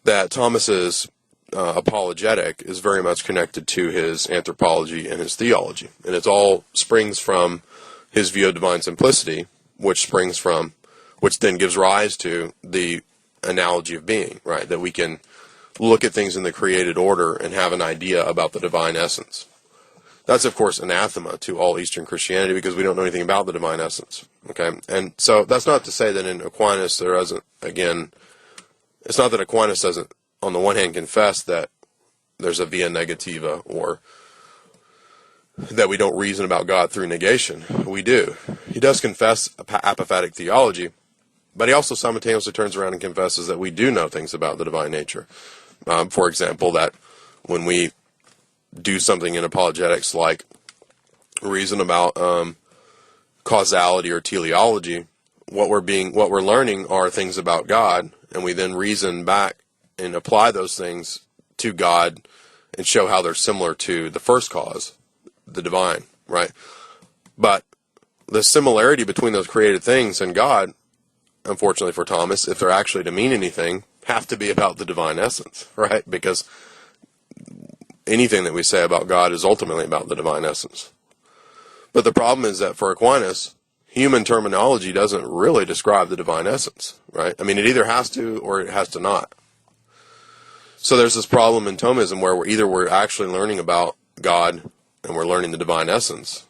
that Thomas's apologetic is very much connected to his anthropology and his theology. And it all springs from his view of divine simplicity, which then gives rise to the analogy of being, right? That we can look at things in the created order and have an idea about the divine essence. That's, of course, anathema to all Eastern Christianity because we don't know anything about the divine essence, okay? And so that's not to say that in Aquinas there isn't, again, it's not that Aquinas doesn't, on the one hand, confess that there's a via negativa or that we don't reason about God through negation. We do. He does confess apophatic theology, but he also simultaneously turns around and confesses that we do know things about the divine nature. For example, that when we do something in apologetics like reason about causality or teleology, what we're learning are things about God, and we then reason back and apply those things to God and show how they're similar to the first cause, the divine, right? But the similarity between those created things and God, unfortunately for Thomas, if they're actually to mean anything, have to be about the divine essence, right? Because anything that we say about God is ultimately about the divine essence. But the problem is that for Aquinas, human terminology doesn't really describe the divine essence, right? I mean, it either has to or it has to not. So there's this problem in Thomism where we're actually learning about God and we're learning the divine essence,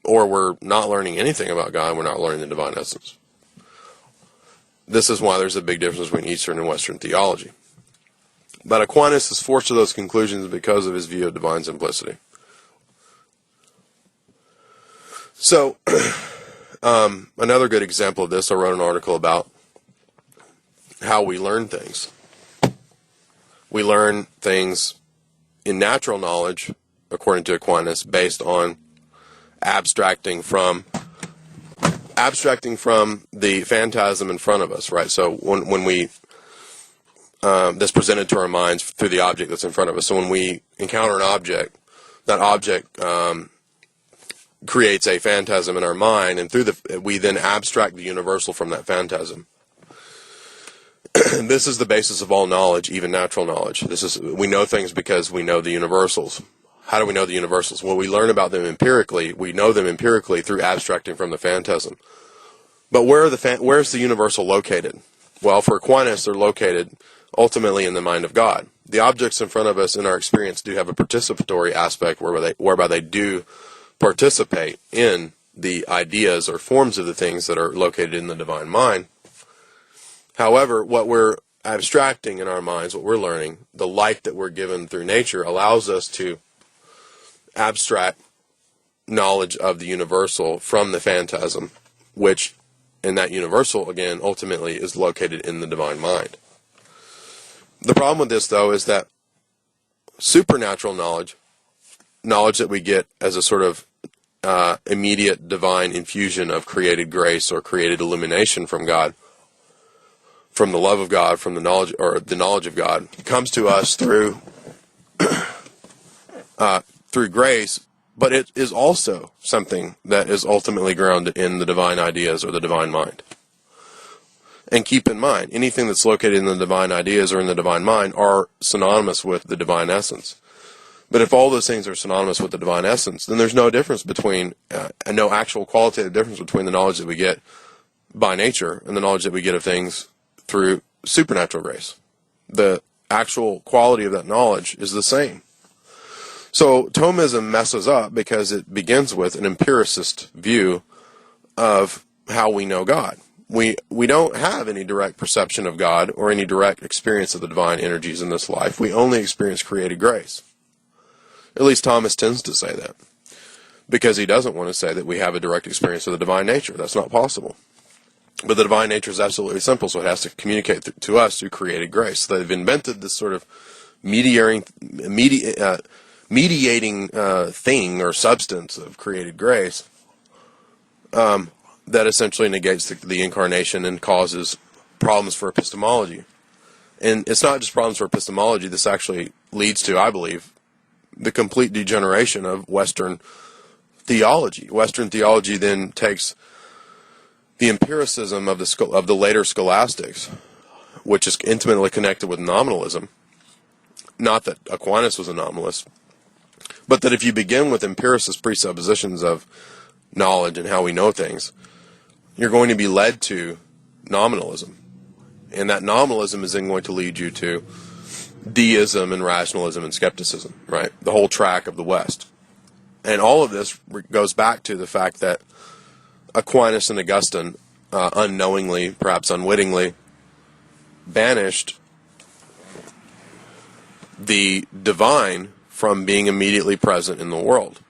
or we're not learning anything about God and we're not learning the divine essence. This is why there's a big difference between Eastern and Western theology. But Aquinas is forced to those conclusions because of his view of divine simplicity. So, another good example of this, I wrote an article about how we learn things. We learn things in natural knowledge, according to Aquinas, based on abstracting from the phantasm in front of us, right? So when we that's presented to our minds through the object that's in front of us. So when we encounter an object, that object creates a phantasm in our mind, and we then abstract the universal from that phantasm. This is the basis of all knowledge, even natural knowledge. We know things because we know the universals. How do we know the universals? Well, we learn about them empirically. We know them empirically through abstracting from the phantasm. But where's the universal located? Well, for Aquinas, they're located ultimately in the mind of God. The objects in front of us in our experience do have a participatory aspect whereby they do participate in the ideas or forms of the things that are located in the divine mind. However, what we're abstracting in our minds, what we're learning, the light that we're given through nature allows us to abstract knowledge of the universal from the phantasm, which in that universal, again, ultimately is located in the divine mind. The problem with this, though, is that supernatural knowledge that we get as a sort of immediate divine infusion of created grace or created illumination from God, from the love of God, from the knowledge of God, comes to us through grace, but it is also something that is ultimately grounded in the divine ideas or the divine mind. And keep in mind, anything that's located in the divine ideas or in the divine mind are synonymous with the divine essence. But if all those things are synonymous with the divine essence, then there's no difference between, no actual qualitative difference between the knowledge that we get by nature and the knowledge that we get of things through supernatural grace. The actual quality of that knowledge is the same. So Thomism messes up because it begins with an empiricist view of how we know God. We don't have any direct perception of God or any direct experience of the divine energies in this life. We only experience created grace. At least Thomas tends to say that, because he doesn't want to say that we have a direct experience of the divine nature. That's not possible. But the divine nature is absolutely simple, so it has to communicate to us through created grace. So they've invented this sort of mediating thing or substance of created grace that essentially negates the incarnation and causes problems for epistemology. And it's not just problems for epistemology. This actually leads to, I believe, the complete degeneration of Western theology. Western theology then takes the empiricism of the later scholastics, which is intimately connected with nominalism. Not that Aquinas was a nominalist, but that if you begin with empiricist presuppositions of knowledge and how we know things, you're going to be led to nominalism. And that nominalism is then going to lead you to deism and rationalism and skepticism, right? The whole track of the West. And all of this goes back to the fact that Aquinas and Augustine unknowingly, perhaps unwittingly, banished the divine from being immediately present in the world.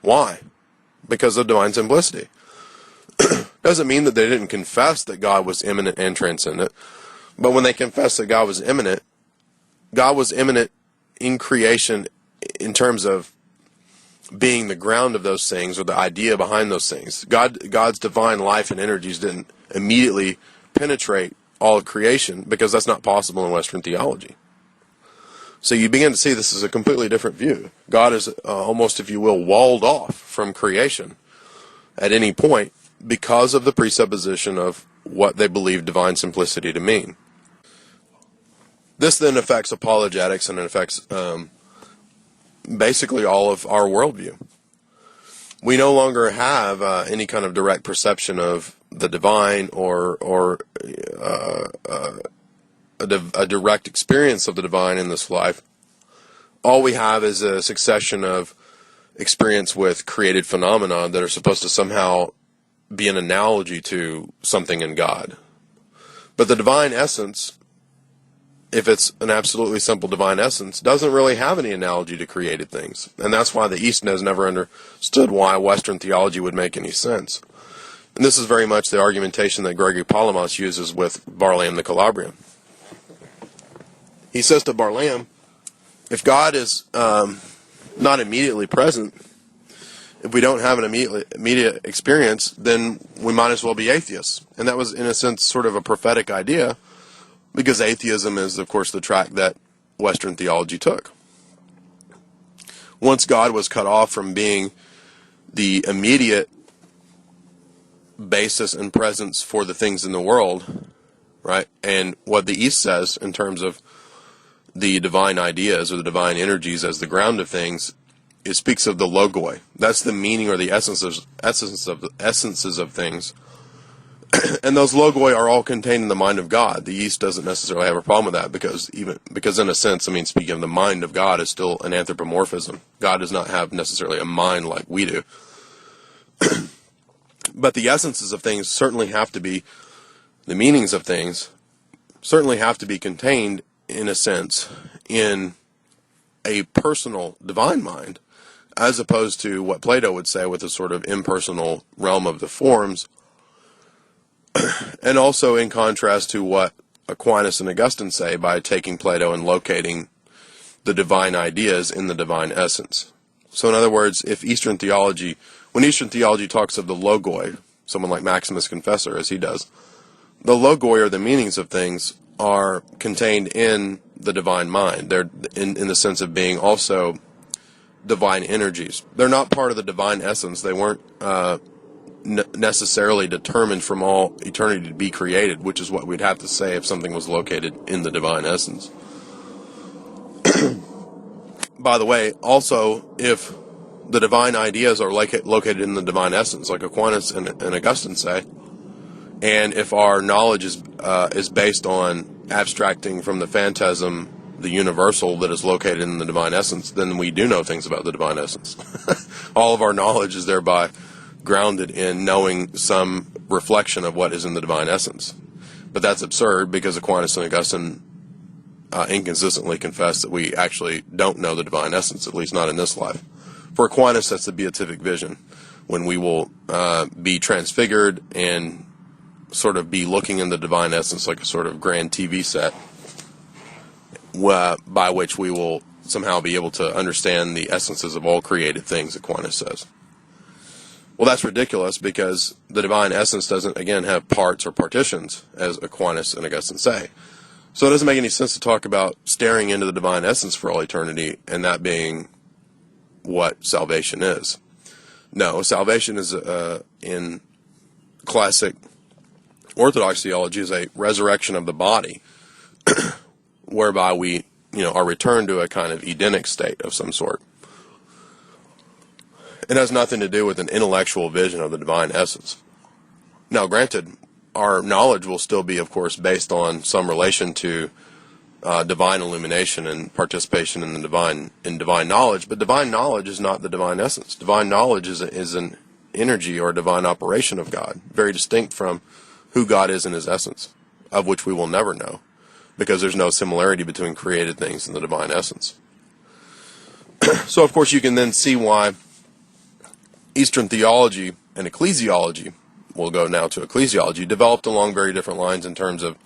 Why? Because of divine simplicity. Doesn't mean that they didn't confess that God was immanent and transcendent, but when they confessed that God was immanent in creation in terms of being the ground of those things or the idea behind those things. God's divine life and energies didn't immediately penetrate all of creation because that's not possible in Western theology. So you begin to see this is a completely different view. God is almost, if you will, walled off from creation at any point because of the presupposition of what they believe divine simplicity to mean. This then affects apologetics, and it affects basically all of our worldview. We no longer have any kind of direct perception of the divine or a direct experience of the divine in this life. All we have is a succession of experience with created phenomena that are supposed to somehow be an analogy to something in God. But the divine essence, if it's an absolutely simple divine essence, doesn't really have any analogy to created things. And that's why the East has never understood why Western theology would make any sense. And this is very much the argumentation that Gregory Palamas uses with Barlaam the Calabrian. He says to Barlaam, if God is not immediately present, if we don't have an immediate experience, then we might as well be atheists. And that was, in a sense, sort of a prophetic idea, because atheism is, of course, the track that Western theology took. Once God was cut off from being the immediate basis and presence for the things in the world, right? And what the East says in terms of the divine ideas or the divine energies as the ground of things, it speaks of the logoi. That's the meaning or the essences of things. And those logoi are all contained in the mind of God. The East doesn't necessarily have a problem with that because in a sense, I mean, speaking of the mind of God is still an anthropomorphism. God does not have necessarily a mind like we do. But the essences of things certainly have to be, the meanings of things certainly have to be contained, in a sense, in a personal divine mind, as opposed to what Plato would say with a sort of impersonal realm of the forms, and also in contrast to what Aquinas and Augustine say by taking Plato and locating the divine ideas in the divine essence. So in other words, when Eastern theology talks of the logoi, someone like Maximus Confessor, as he does, the logoi, or the meanings of things, are contained in the divine mind. They're in the sense of being also divine energies. They're not part of the divine essence. They weren't necessarily determined from all eternity to be created, which is what we'd have to say if something was located in the divine essence. By the way, also, if the divine ideas are located in the divine essence, like Aquinas and Augustine say, and if our knowledge is based on abstracting from the phantasm the universal that is located in the divine essence, then we do know things about the divine essence. All of our knowledge is thereby grounded in knowing some reflection of what is in the divine essence. But that's absurd, because Aquinas and Augustine inconsistently confess that we actually don't know the divine essence, at least not in this life. For Aquinas, that's the beatific vision, when we will be transfigured and sort of be looking in the divine essence like a sort of grand TV set, by which we will somehow be able to understand the essences of all created things, Aquinas says. Well, that's ridiculous, because the divine essence doesn't, again, have parts or partitions, as Aquinas and Augustine say. So it doesn't make any sense to talk about staring into the divine essence for all eternity and that being what salvation is. No, salvation is, in classic Orthodox theology, is a resurrection of the body, whereby we, are returned to a kind of Edenic state of some sort. It has nothing to do with an intellectual vision of the divine essence. Now, granted, our knowledge will still be, of course, based on some relation to divine illumination and participation in divine knowledge, but divine knowledge is not the divine essence. Divine knowledge is an energy or divine operation of God, very distinct from who God is in his essence, of which we will never know, because there's no similarity between created things and the divine essence. So, of course, you can then see why Eastern theology and ecclesiology, we'll go now to ecclesiology, developed along very different lines in terms of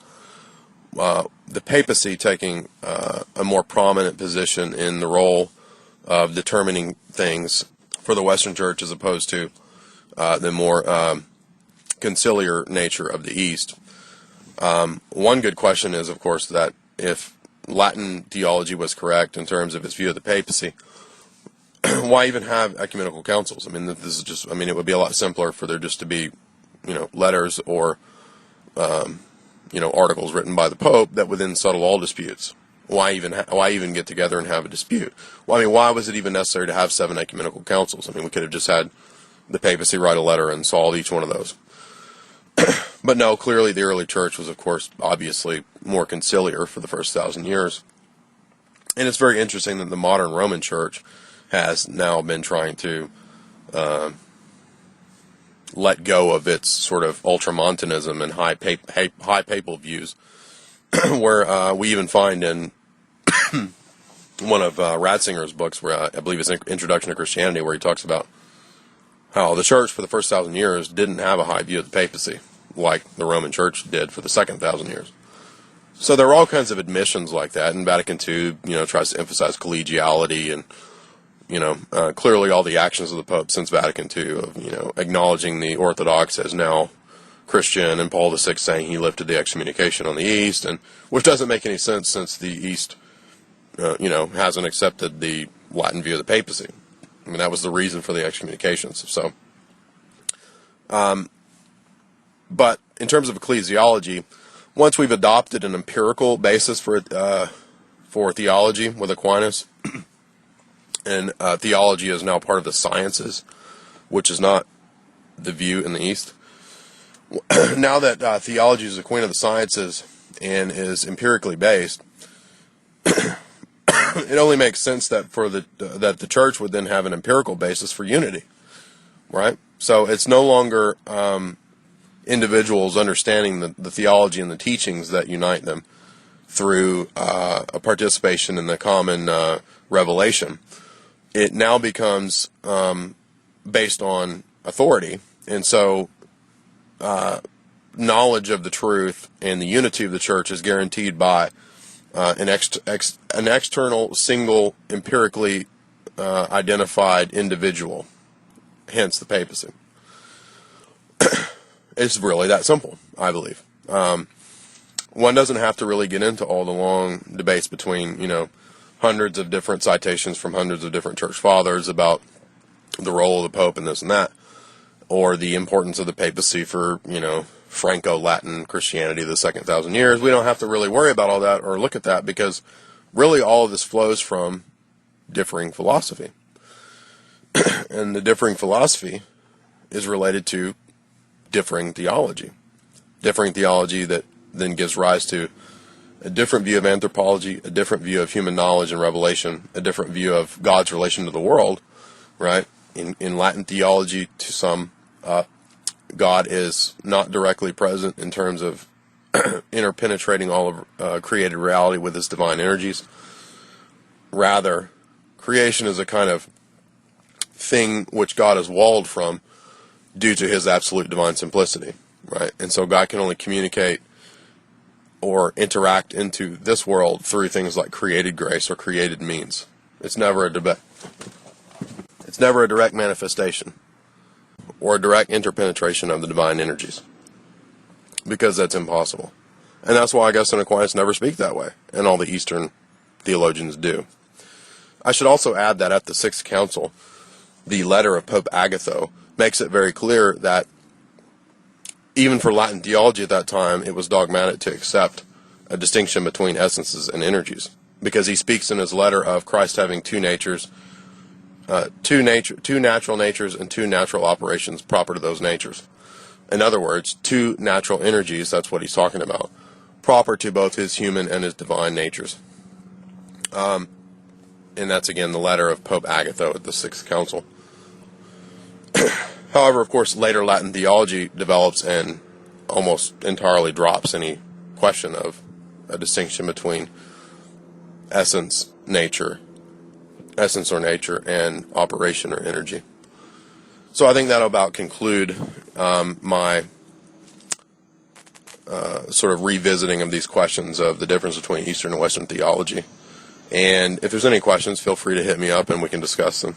the papacy taking a more prominent position in the role of determining things for the Western Church, as opposed to the more conciliar nature of the East. One good question is, of course, that if Latin theology was correct in terms of its view of the papacy, why even have ecumenical councils? I mean, this is just, I mean, it would be a lot simpler for there just to be, letters or, articles written by the Pope that would then settle all disputes. Why even get together and have a dispute? Well, I mean, why was it even necessary to have 7 ecumenical councils? I mean, we could have just had the papacy write a letter and solve each one of those. But no, clearly the early church was, of course, obviously more conciliar for the first 1,000 years. And it's very interesting that the modern Roman church has now been trying to let go of its sort of ultramontanism and high papal views, where we even find in one of Ratzinger's books, where I believe it's Introduction to Christianity, where he talks about how the church for the first 1,000 years didn't have a high view of the papacy, like the Roman church did for the second 1,000 years. So there are all kinds of admissions like that, and Vatican II, tries to emphasize collegiality and, clearly all the actions of the Pope since Vatican II of, acknowledging the Orthodox as now Christian, and Paul VI saying he lifted the excommunication on the East, and which doesn't make any sense since the East, hasn't accepted the Latin view of the papacy. I mean, that was the reason for the excommunications. So, but in terms of ecclesiology, once we've adopted an empirical basis for theology with Aquinas, and theology is now part of the sciences, which is not the view in the East. Now that theology is the queen of the sciences and is empirically based, it only makes sense that that the church would then have an empirical basis for unity, right? So it's no longer individuals understanding the theology and the teachings that unite them through a participation in the common revelation. It now becomes based on authority, and so knowledge of the truth and the unity of the church is guaranteed by an external, single, empirically identified individual, hence the papacy. It's really that simple, I believe. One doesn't have to really get into all the long debates between, hundreds of different citations from hundreds of different church fathers about the role of the Pope and this and that, or the importance of the papacy for, Franco-Latin Christianity the second 1,000 years. We don't have to really worry about all that or look at that, because really all of this flows from differing philosophy. And the differing philosophy is related to differing theology. Differing theology that then gives rise to a different view of anthropology, a different view of human knowledge and revelation, a different view of God's relation to the world, right? In Latin theology, to some, God is not directly present in terms of interpenetrating all of created reality with his divine energies. Rather, creation is a kind of thing which God is walled from due to his absolute divine simplicity, right? And so God can only communicate or interact into this world through things like created grace or created means. It's never a debate. It's never a direct manifestation or a direct interpenetration of the divine energies, because that's impossible. And that's why Augustine and Aquinas never speak that way, and all the Eastern theologians do. I should also add that at the Sixth Council, the letter of Pope Agatho makes it very clear that even for Latin theology at that time, it was dogmatic to accept a distinction between essences and energies, because he speaks in his letter of Christ having two natures, two natural natures and two natural operations proper to those natures. In other words, two natural energies, that's what he's talking about, proper to both his human and his divine natures. And that's, again, the letter of Pope Agatho at the Sixth Council. However, of course, later Latin theology develops and almost entirely drops any question of a distinction between essence or nature, and operation or energy. So I think that'll about conclude my sort of revisiting of these questions of the difference between Eastern and Western theology. And if there's any questions, feel free to hit me up and we can discuss them.